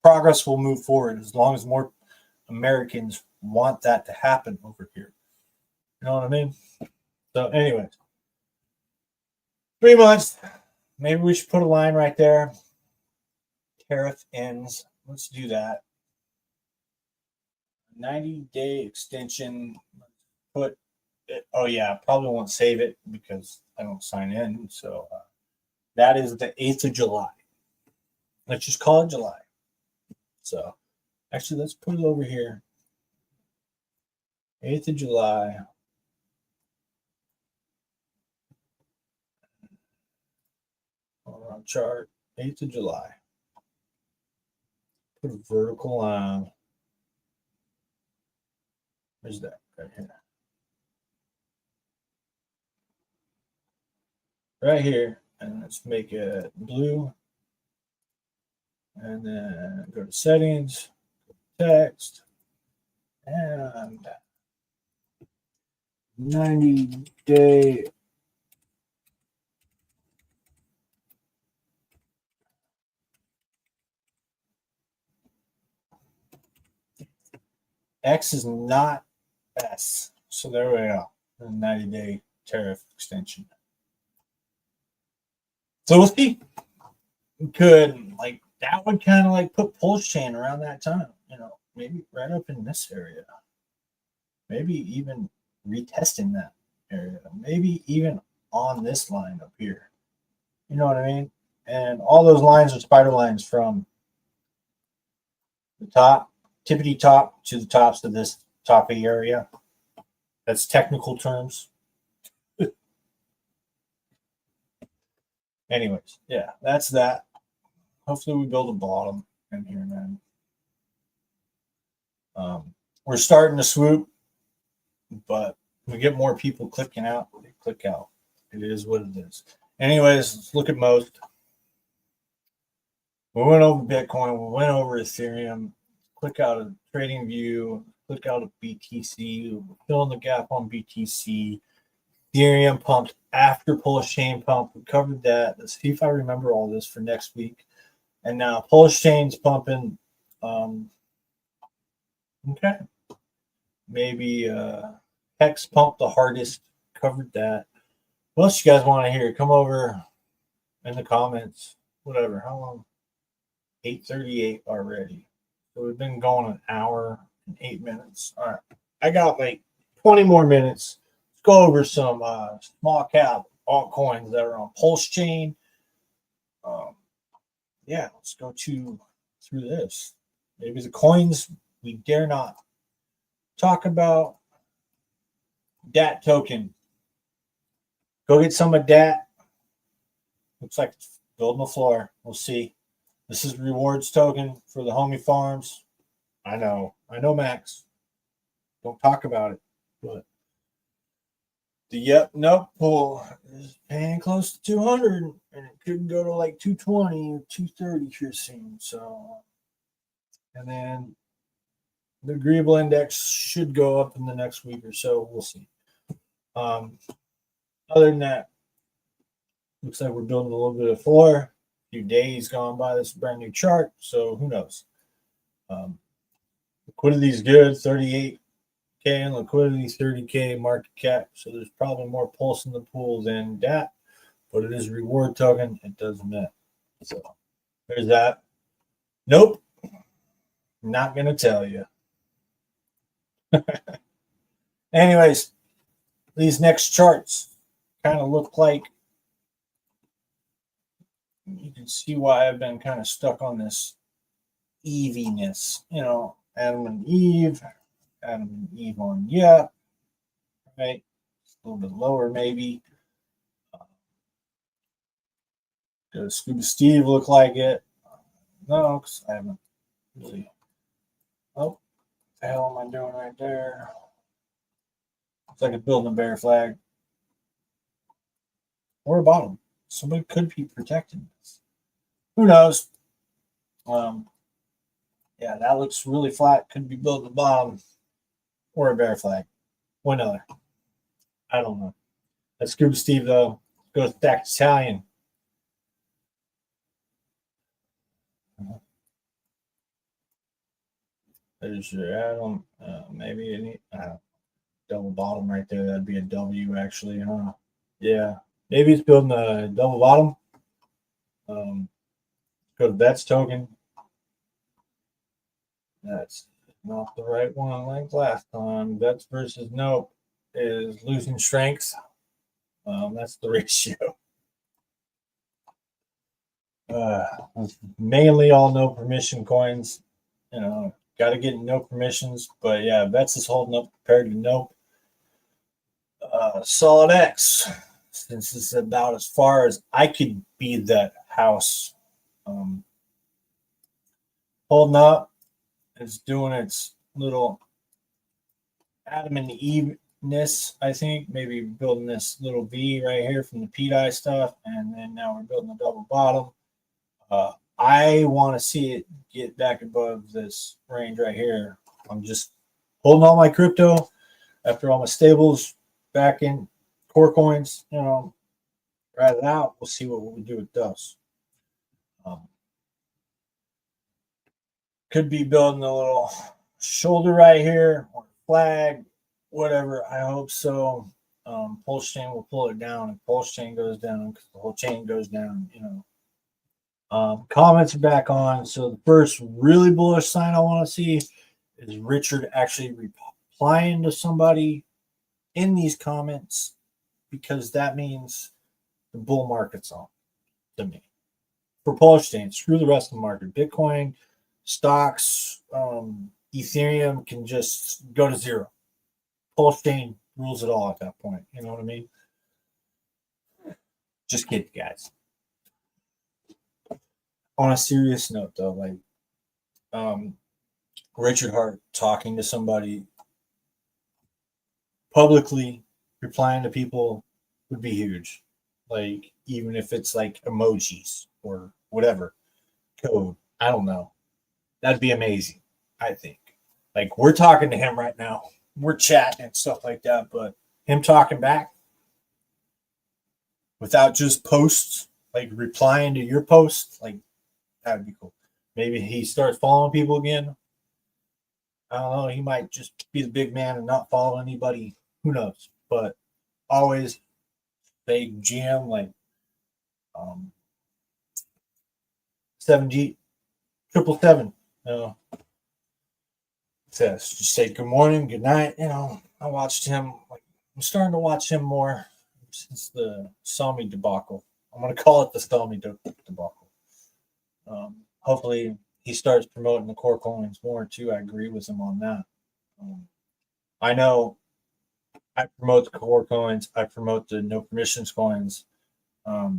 progress will move forward as long as more Americans want that to happen over here. You know what I mean? So, anyways, 3 months. Maybe we should put a line right there. Tariff ends. Let's do that. 90-day extension. Put it. Oh yeah, probably won't save it because I don't sign in. So that is the 8th of July. Let's just call it July. So actually, let's put it over here. 8th of July. On chart, 8th of July. Put a vertical line. Where's that? Right here. Right here. And let's make it blue. And then go to settings, text, and 90-day X is not S. So there we go. The 90-day tariff extension. So we'll see. We could, like, that would kind of like put Pulsechain around that time, you know, maybe right up in this area. Maybe even retesting that area. Maybe even on this line up here. You know what I mean? And all those lines are spider lines from the top, tippity top, to the tops of this toppy area. That's technical terms. Anyways, yeah, that's that. Hopefully we build a bottom in here, man. We're starting to swoop, but we get more people clicking out. They click out. It is what it is. Anyways, let's look at most. We went over Bitcoin. We went over Ethereum. Click out a trading view. Click out a BTC. We're filling the gap on BTC. Ethereum pumped after Pulsechain pump. We covered that. Let's see if I remember all this for next week. And now Pulsechain's pumping. Okay. Maybe Hex pumped the hardest. Covered that. What else you guys want to hear? Come over in the comments. Whatever. How long? 8:38 already. So we've been going an hour and 8 minutes. All right. I got like 20 more minutes. Let's go over some small cap altcoins that are on Pulsechain. Yeah, let's go through this. Maybe the coins we dare not talk about. DAT token. Go get some of DAT. Looks like it's building the floor. We'll see. This is rewards token for the homie farms. I know, Max. Don't talk about it. But the nope pool is paying close to 200, and it could go to like 220 or 230 here soon. So, and then the agreeable index should go up in the next week or so. We'll see. Other than that, looks like we're building a little bit of floor. A few days gone by this brand new chart, so who knows? Liquidity is good, 38K in liquidity, 30K market cap. So there's probably more pulse in the pool than that, but it is a reward token. It does net. So there's that. Nope, not gonna tell you. Anyways, these next charts kind of look like, you can see why I've been kind of stuck on this eviness, you know, Adam and Eve on, yeah, right, a little bit lower maybe. Does Scuba Steve look like it? No, because I haven't really. Oh, what the hell am I doing right there? It's like it's building a bear flag or a bottom. Somebody could be protecting this. Who knows? Yeah, that looks really flat. Could be building a bottom or a bear flag. One other. I don't know. That's Scuba Steve, though. Go back to Italian. There's your Adam. Maybe any double bottom right there. That'd be a W, actually, huh? Yeah. Maybe it's building a double bottom. Go to Bet's token. That's not the right one like last time. Bet's versus Nope is losing strength. That's the ratio. Mainly all no permission coins. Got to get no permissions. But yeah, Bet's is holding up compared to Nope. Solid X, since it's about as far as I could be that house. Holding up. It's doing its little Adam and Eve-ness, I think. Maybe building this little V right here from the PDI stuff. And then now we're building a double bottom. I want to see it get back above this range right here. I'm just holding all my crypto after all my stables back in core coins, write it out. We'll see what we do with those. Could be building a little shoulder right here or flag, whatever. I hope so. Pulsechain will pull it down. If Pulsechain goes down, because the whole chain goes down, Comments are back on. So the first really bullish sign I want to see is Richard actually replying to somebody in these comments, because that means the bull market's on to me. For Pulsechain, screw the rest of the market. Bitcoin, stocks, Ethereum can just go to zero. Pulsechain rules it all at that point. You know what I mean? Just kidding, guys. On a serious note, though, like Richard Hart talking to somebody publicly, replying to people would be huge. Like, even if it's like emojis or whatever code, I don't know. That'd be amazing, I think. Like, we're talking to him right now. We're chatting and stuff like that, but him talking back without just posts, like replying to your post, like, that would be cool. Maybe he starts following people again. I don't know. He might just be the big man and not follow anybody. Who knows? But always big GM, like 7G 777. Says just say good morning, good night. I watched him. Like, I'm starting to watch him more since the Sami debacle. I'm gonna call it the Sami debacle. Hopefully he starts promoting the core coins more too. I agree with him on that. I know I promote the core coins. I promote the no permissions coins. I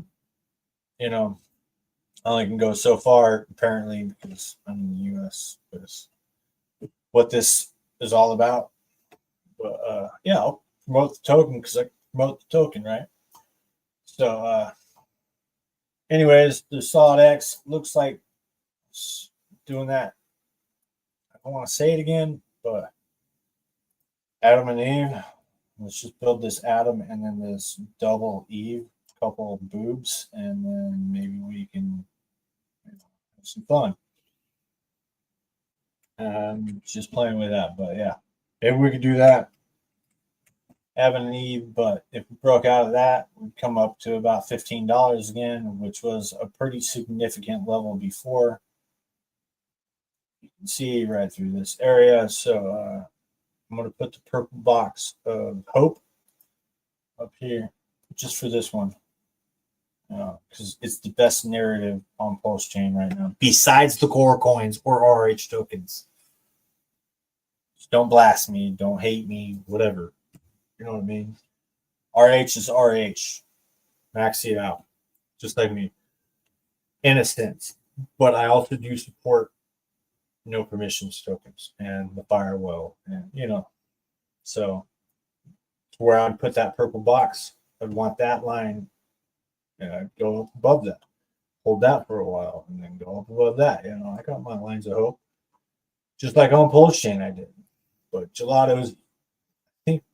only can go so far apparently because I'm in the US. Because what this is all about. But I'll promote the token because I promote the token, right? So anyways, the Solid X looks like doing that. I don't want to say it again, but Adam and Eve. Let's just build this Adam and then this double Eve, couple of boobs, and then maybe we can have some fun. Just playing with that, but yeah, maybe we could do that. Adam and Eve, but if we broke out of that, we'd come up to about $15 again, which was a pretty significant level before. You can see right through this area. So I'm going to put the purple box of hope up here just for this one, because it's the best narrative on Pulsechain right now, besides the core coins or RH tokens. Just don't blast me, don't hate me, whatever. You know what I mean? RH is RH. Maxi it out, just like me. In a sense. But I also do support no permissions tokens and the firewall, and so where I'd put that purple box, I'd want that line go up above that, hold that for a while, and then go up above that. I got my lines of hope, just like on Pulsechain I did. But Gelato's, I think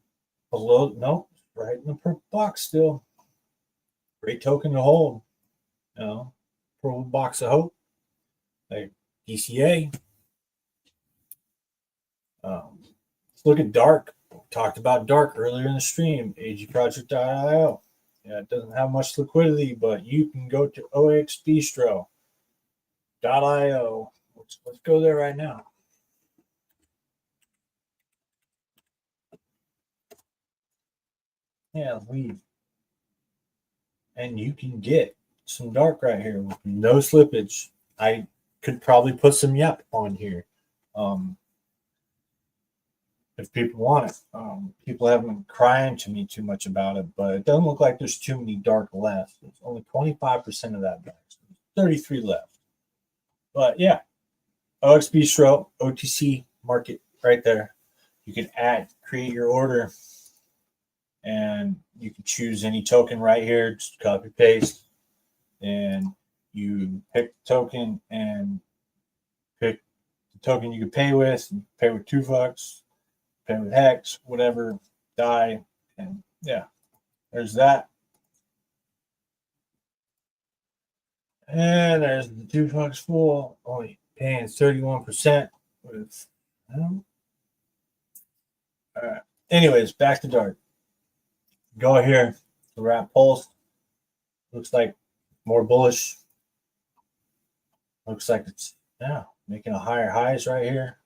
below, nope, right in the purple box still. Great token to hold. You know, purple box of hope, like DCA. Let's look at dark. Talked about dark earlier in the stream. agproject.io. Yeah, it doesn't have much liquidity, but you can go to oxbistro.io. Let's go there right now. Yeah, leave. And you can get some dark right here with no slippage. I could probably put some yep on here. If people want it. People haven't been crying to me too much about it, but it doesn't look like there's too many dark left. There's only 25% of that back. So 33 left. But yeah, OX Bistro, OTC market right there. You can create your order, and you can choose any token right here. Just copy paste, and you pick the token and pick the token you can pay with. You pay with $2. Pay with Hex, whatever, die, and yeah, there's that. And there's the $2 full, only paying 31% with. All right. Anyways, back to dark. Go here, the wrap pulse. Looks like more bullish. Looks like it's making a higher highs right here.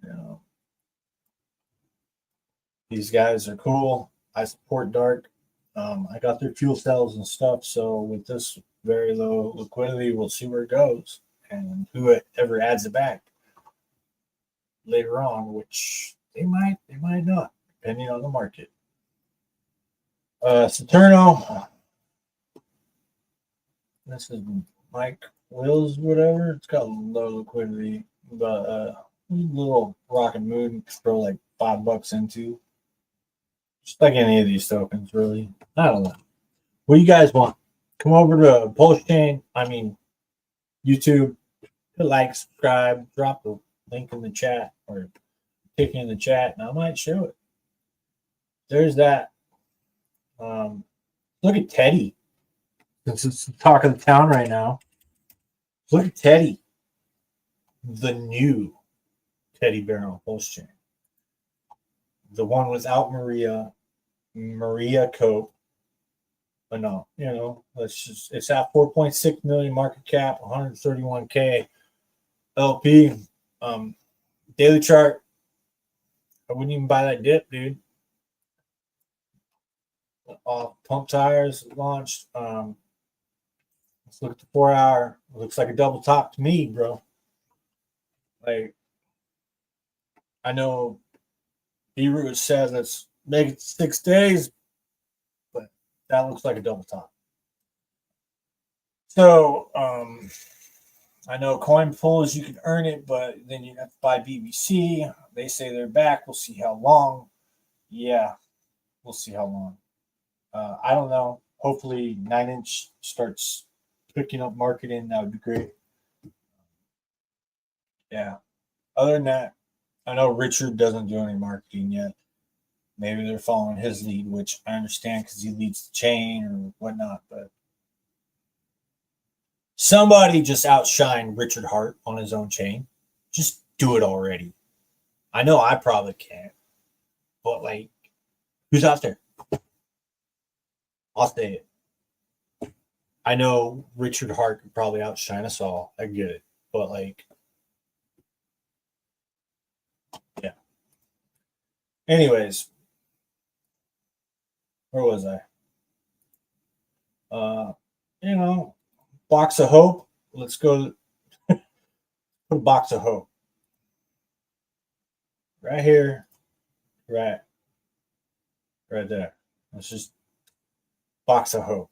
You know, these guys are cool. I support dark. I got their fuel cells and stuff. So with this very low liquidity, we'll see where it goes and whoever adds it back later on, which they might not, depending on the market. Saturno. This is Mike Wills, whatever. It's got low liquidity, but little rocket moon throw like $5 into. Just like any of these tokens, really. I don't know. What do you guys want? Come over to Pulsechain. YouTube. Hit like, subscribe, drop the link in the chat or pick in the chat, and I might show it. There's that. Look at Teddy. Since it's the talk of the town right now. Look at Teddy. The new teddy bear on Pulsechain. The one without Maria Cope. But no, it's at 4.6 million market cap, 131K LP. Daily chart. I wouldn't even buy that dip, dude. Pump tires launched. Let's look at the 4 hour. It looks like a double top to me, bro. Like, I know B-Root says let's make it 6 days, but that looks like a double top. So, I know coin pulls, you can earn it, but then you have to buy BBC. They say they're back. We'll see how long. Yeah, we'll see how long. I don't know. Hopefully 9-inch starts picking up marketing. That would be great. Yeah. Other than that, I know Richard doesn't do any marketing yet. Maybe they're following his lead, which I understand because he leads the chain or whatnot. But somebody just outshined Richard Hart on his own chain. Just do it already. I know I probably can't. But, like, who's out there? I'll say it. I know Richard Hart could probably outshine us all. I get it. But, like, yeah. Anyways, where was I? Box of hope. Let's go put a box of hope. Right here. Right there. Let's just box of hope.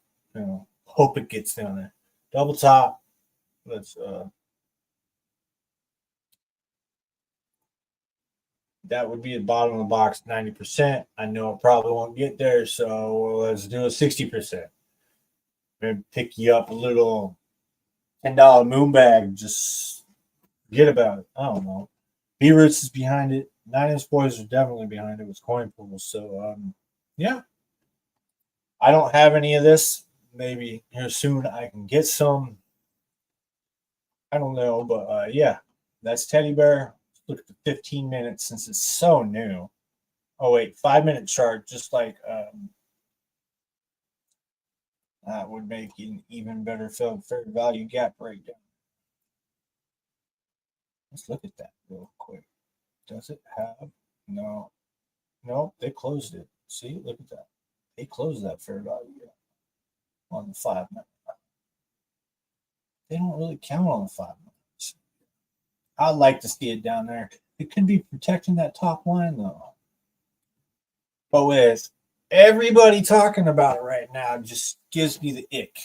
Hope it gets down there. Double top. Let's that would be the bottom of the box, 90%. I know it probably won't get there, so let's do a 60%. Maybe pick you up a little $10 moon bag. Just forget about it. I don't know. B-Roots is behind it. 9-inch boys are definitely behind it with coin pools. So yeah, I don't have any of this. Maybe here soon I can get some. I don't know, but yeah, that's teddy bear. Let's look at the 15 minutes since it's so new. Oh wait, 5-minute chart, just like that would make an even better fair value gap breakdown. Let's look at that real quick. Does it have? No, no, they closed it. See, look at that. They closed that fair value gap on the 5-minute. They don't really count on the 5 minutes. I'd like to see it down there. It could be protecting that top line though. But with everybody talking about it right now, it just gives me the ick.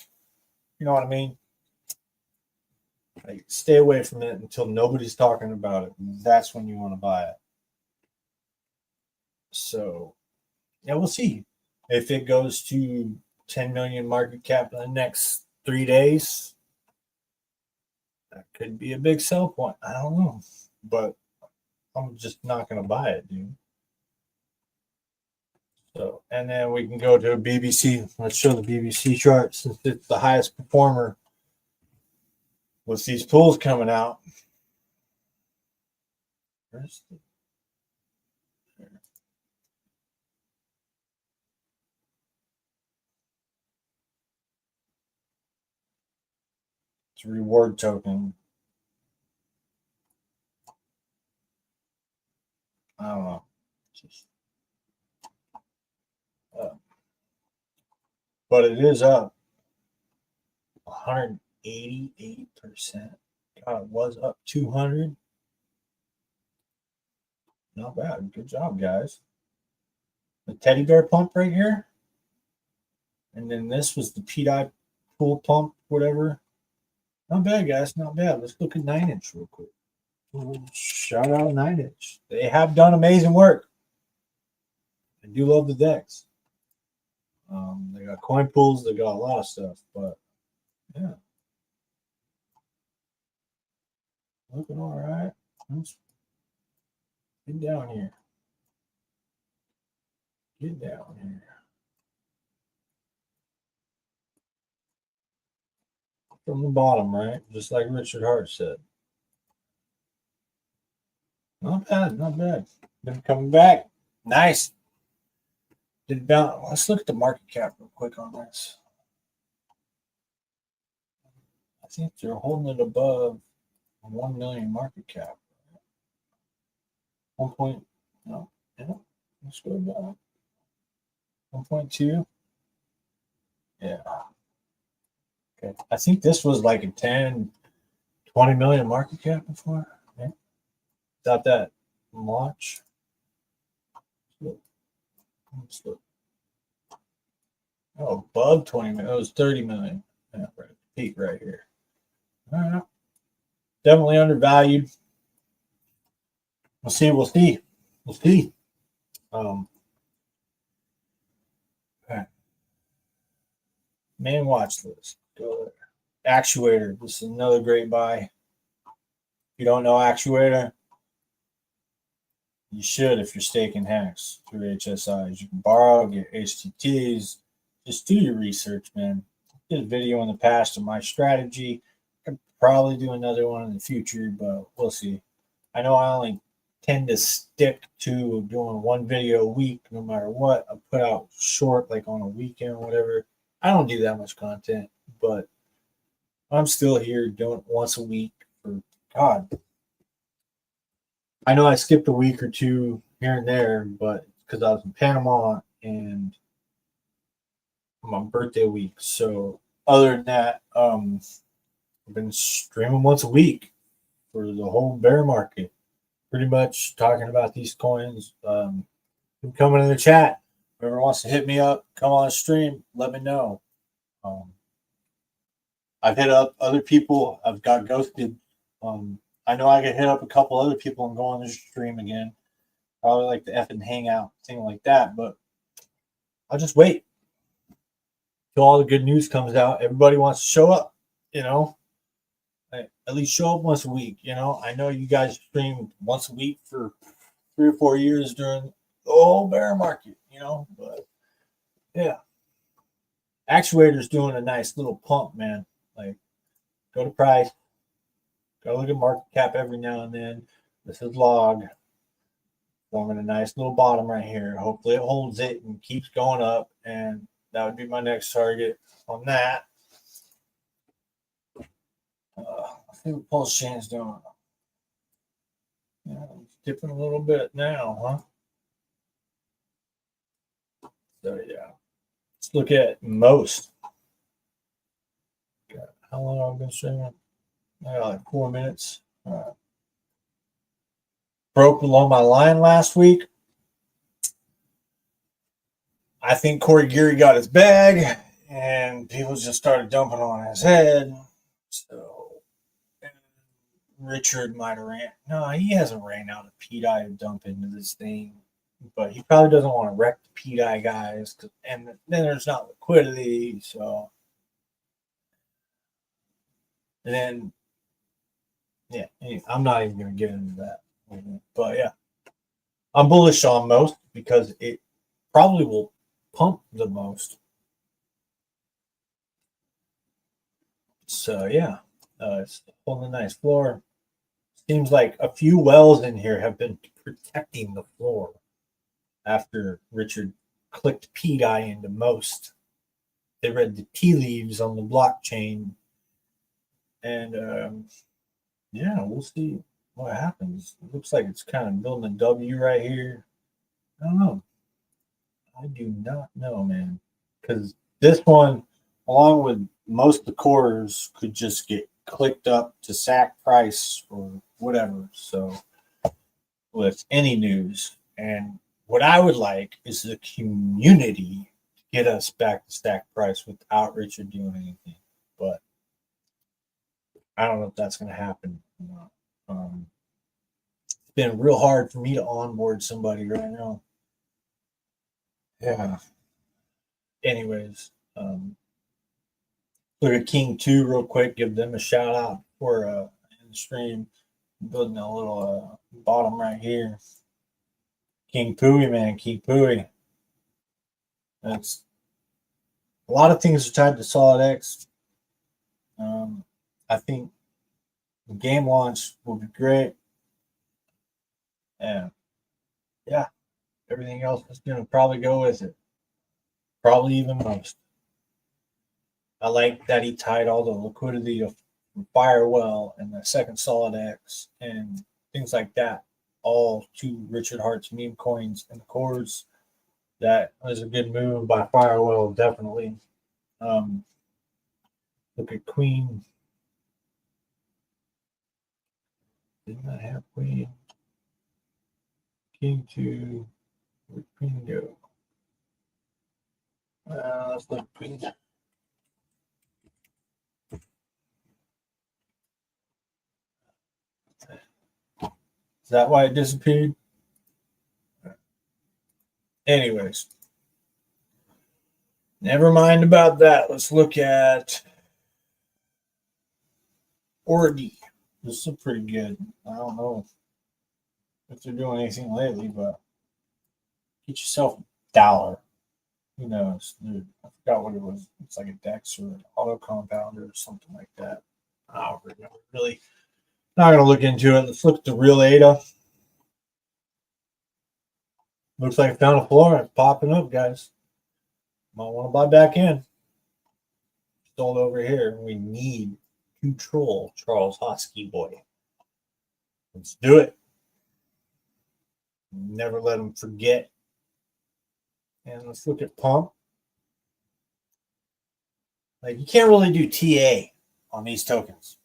You know what I mean? Like, stay away from it until nobody's talking about it. That's when you want to buy it. So, yeah, we'll see if it goes to 10 million market cap in the next 3 days. That could be a big sell point. I don't know, but I'm just not going to buy it, dude. So, and then we can go to BBC. Let's show the BBC chart since it's the highest performer with these pools coming out. Where's the, it's a reward token. I don't know. Just, but it is up 188%. God, it was up 200. Not bad. Good job, guys. The teddy bear pump right here. And then this was the PDI pool pump, whatever. Not bad, guys. Not bad. Let's look at 9-inch real quick. Shout out 9-inch. They have done amazing work. I do love the decks. They got coin pools. They got a lot of stuff. But, yeah. Looking all right. Let's get down here. Get down here. From the bottom, right? Just like Richard Hart said. Not bad, not bad. Been coming back. Nice. Did bounce. Let's look at the market cap real quick on this. I think they're holding it above 1 million market cap. 1 point. No, yeah. Let's go back. 1.2. Yeah. Okay. I think this was like a 10, 20 million market cap before. Yeah. Without that launch. Let's look. Oh, above 20 million. It was 30 million. Yeah, right. Peak right here. All right. Definitely undervalued. We'll see. We'll see. We'll see. Okay. Main watch list. Go there. Actuator. This is another great buy. If you don't know Actuator, you should if you're staking hacks through HSIs. You can borrow, get HTTs. Just do your research, man. I did a video in the past of my strategy. I could probably do another one in the future, but we'll see. I know I only tend to stick to doing one video a week no matter what. I put out short, like on a weekend or whatever. I don't do that much content, but I'm still here doing it once a week for God. I know I skipped a week or two here and there, but because I was in Panama and my birthday week. So other than that, I've been streaming once a week for the whole bear market. Pretty much talking about these coins. Coming in the chat. Whoever wants to hit me up, come on stream, let me know. I've hit up other people. I've got ghosted. I know I could hit up a couple other people and go on the stream again. Probably like the effing hangout, thing like that. But I'll just wait till all the good news comes out. Everybody wants to show up, you know. At least show up once a week, you know. I know you guys stream once a week for 3 or 4 years during the whole bear market, but yeah. Actuator's doing a nice little pump, man. Like, go to price, go look at market cap every now and then. This is log, forming a nice little bottom right here. Hopefully it holds it and keeps going up, and that would be my next target on that. I think the Pulsechain's doing. Yeah, it's dipping a little bit now, huh? So yeah, let's look at Most. God, how long have I been streaming? I got like 4 minutes. Broke below my line last week. I think Corey Geary got his bag, and people just started dumping on his head. So Richard might have ran. No, he hasn't ran out of PDI to dump into this thing, but he probably doesn't want to wreck the PDI guys, and then there's not liquidity. So, and then, yeah, I'm not even going to get into that. But yeah, I'm bullish on Most because it probably will pump the most. So yeah, it's holding a nice floor. Seems like a few wells in here have been protecting the floor after Richard clicked PDI into Most. They read the tea leaves on the blockchain, and yeah, we'll see what happens. It looks like it's kind of building a W right here. I don't know. I do not know, man, because this one, along with most of the cores, could just get clicked up to sack price or whatever. So with any news, and what I would like is the community to get us back to stack price without Richard doing anything. But I don't know if that's going to happen or not. It's been real hard for me to onboard somebody right now. Yeah. Anyways, look at King 2 real quick. Give them a shout out for in the stream. Building a little bottom right here. King Pooey, man. King Pooey. That's a lot of things are tied to Solid X. I think the game launch will be great. And yeah, everything else is going to probably go with it. Probably even Most. I like that he tied all the liquidity of Firewell and the second Solid X and things like that all to Richard Hart's meme coins and cores. That was a good move by Firewell, definitely. Look at Queen. Didn't I have Queen? King 2. Where'd Queen go? Let's look at Queen. Is that why it disappeared? Anyways, never mind about that. Let's look at Orgy. This is pretty good. I don't know if they're doing anything lately, but get yourself $1. Who knows? Dude, I forgot what it was. It's like a DEX or an auto compounder or something like that. I don't remember. Really not going to look into it. Let's look at the real ADA. Looks like I found a floor. It's popping up, guys. Might want to buy back in. Sold over here. We need to troll Charles Hosky boy. Let's do it. Never let him forget. And let's look at Pump. Like, you can't really do TA on these tokens.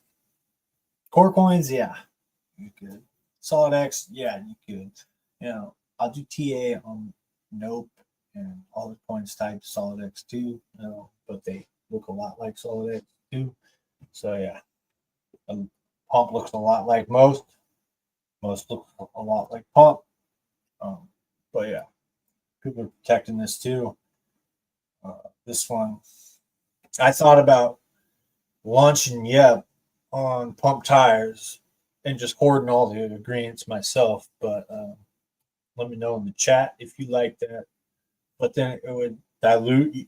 Core coins, yeah, you could. Solid X, yeah, you could. I'll do TA on Nope and all the coins tied to Solid X too, but they look a lot like Solid X too. So yeah, Pump looks a lot like Most. Most looks a lot like Pump. But yeah, people are protecting this too. This one, I thought about launching Yep on Pump tires and just hoarding all the ingredients myself, but Let me know in the chat if you like that. But then it would dilute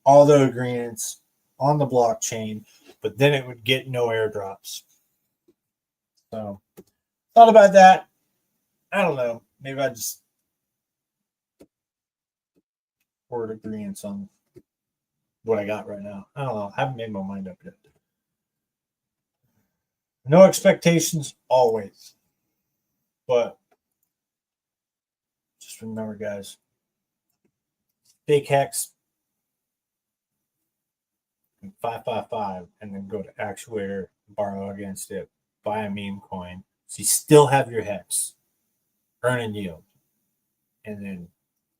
all the agreements on the blockchain, but then it would get no airdrops. So thought about that. I don't know. Maybe I just word agreements on what I got right now. I don't know. I haven't made my mind up yet. No expectations always. But just remember, guys, fake hex 555 and then go to actuator, borrow against it, buy a meme coin. So you still have your hex, earn and yield, and then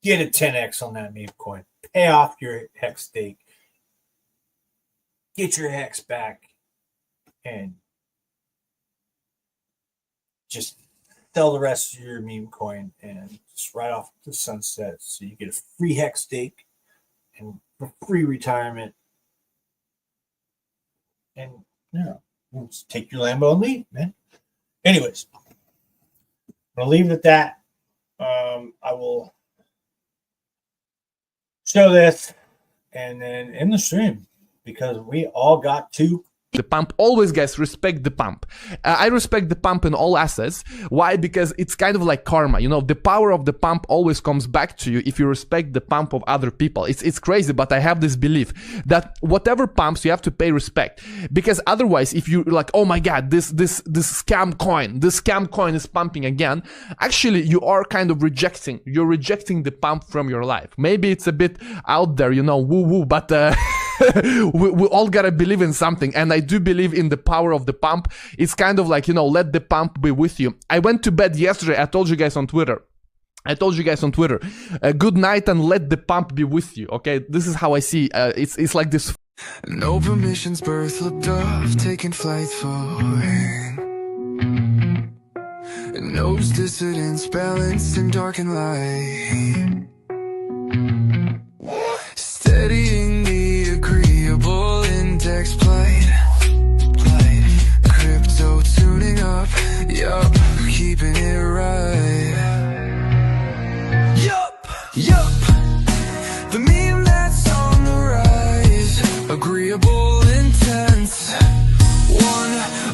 get a 10x on that meme coin, pay off your hex stake, get your hex back, and just sell the rest of your meme coin and just right off the sunset. So you get a free hex stake and a free retirement. And yeah, just take your Lambo and leave, man. Anyways, I'm gonna leave it at that. I will show this and then end the stream because we all got to the pump. Always, guys, respect the pump. I respect the pump in all assets. Why? Because it's kind of like karma. You know, the power of the pump always comes back to you if you respect the pump of other people. It's crazy, but I have this belief that whatever pumps, you have to pay respect. Because otherwise, if you like, oh my God, this scam coin is pumping again. Actually, you are kind of rejecting the pump from your life. Maybe it's a bit out there, you know, woo woo, but we all gotta believe in something, and I do believe in the power of the pump. It's kind of like, you know, let the pump be with you. I went to bed yesterday. I told you guys on Twitter. Good night and let the pump be with you. Okay, this is how I see. It's like this. No permissions, birth looked off, taking flight falling. Knows dissidence, balanced in dark and light. Steadying the agreeable index plight. Crypto tuning up, yup, keeping it right. Yup, the meme that's on the rise. Agreeable intense. One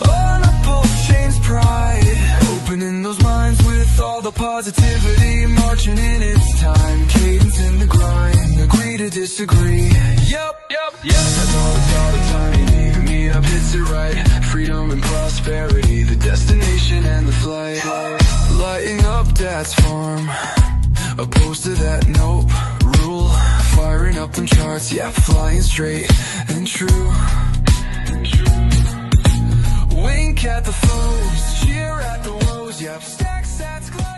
on a Pulsechain's pride. Opening those minds with all the positivity. Marching in its time, cadence in the grind. Agree to disagree. Yup. That's all the time you need. Me up hits it right. Freedom and prosperity, the destination and the flight. Lighting up dad's farm. Opposed to that, nope. Rule, firing up them charts. Yeah, flying straight and true. Wink at the foes, cheer at the woes. Yep, stack stats close.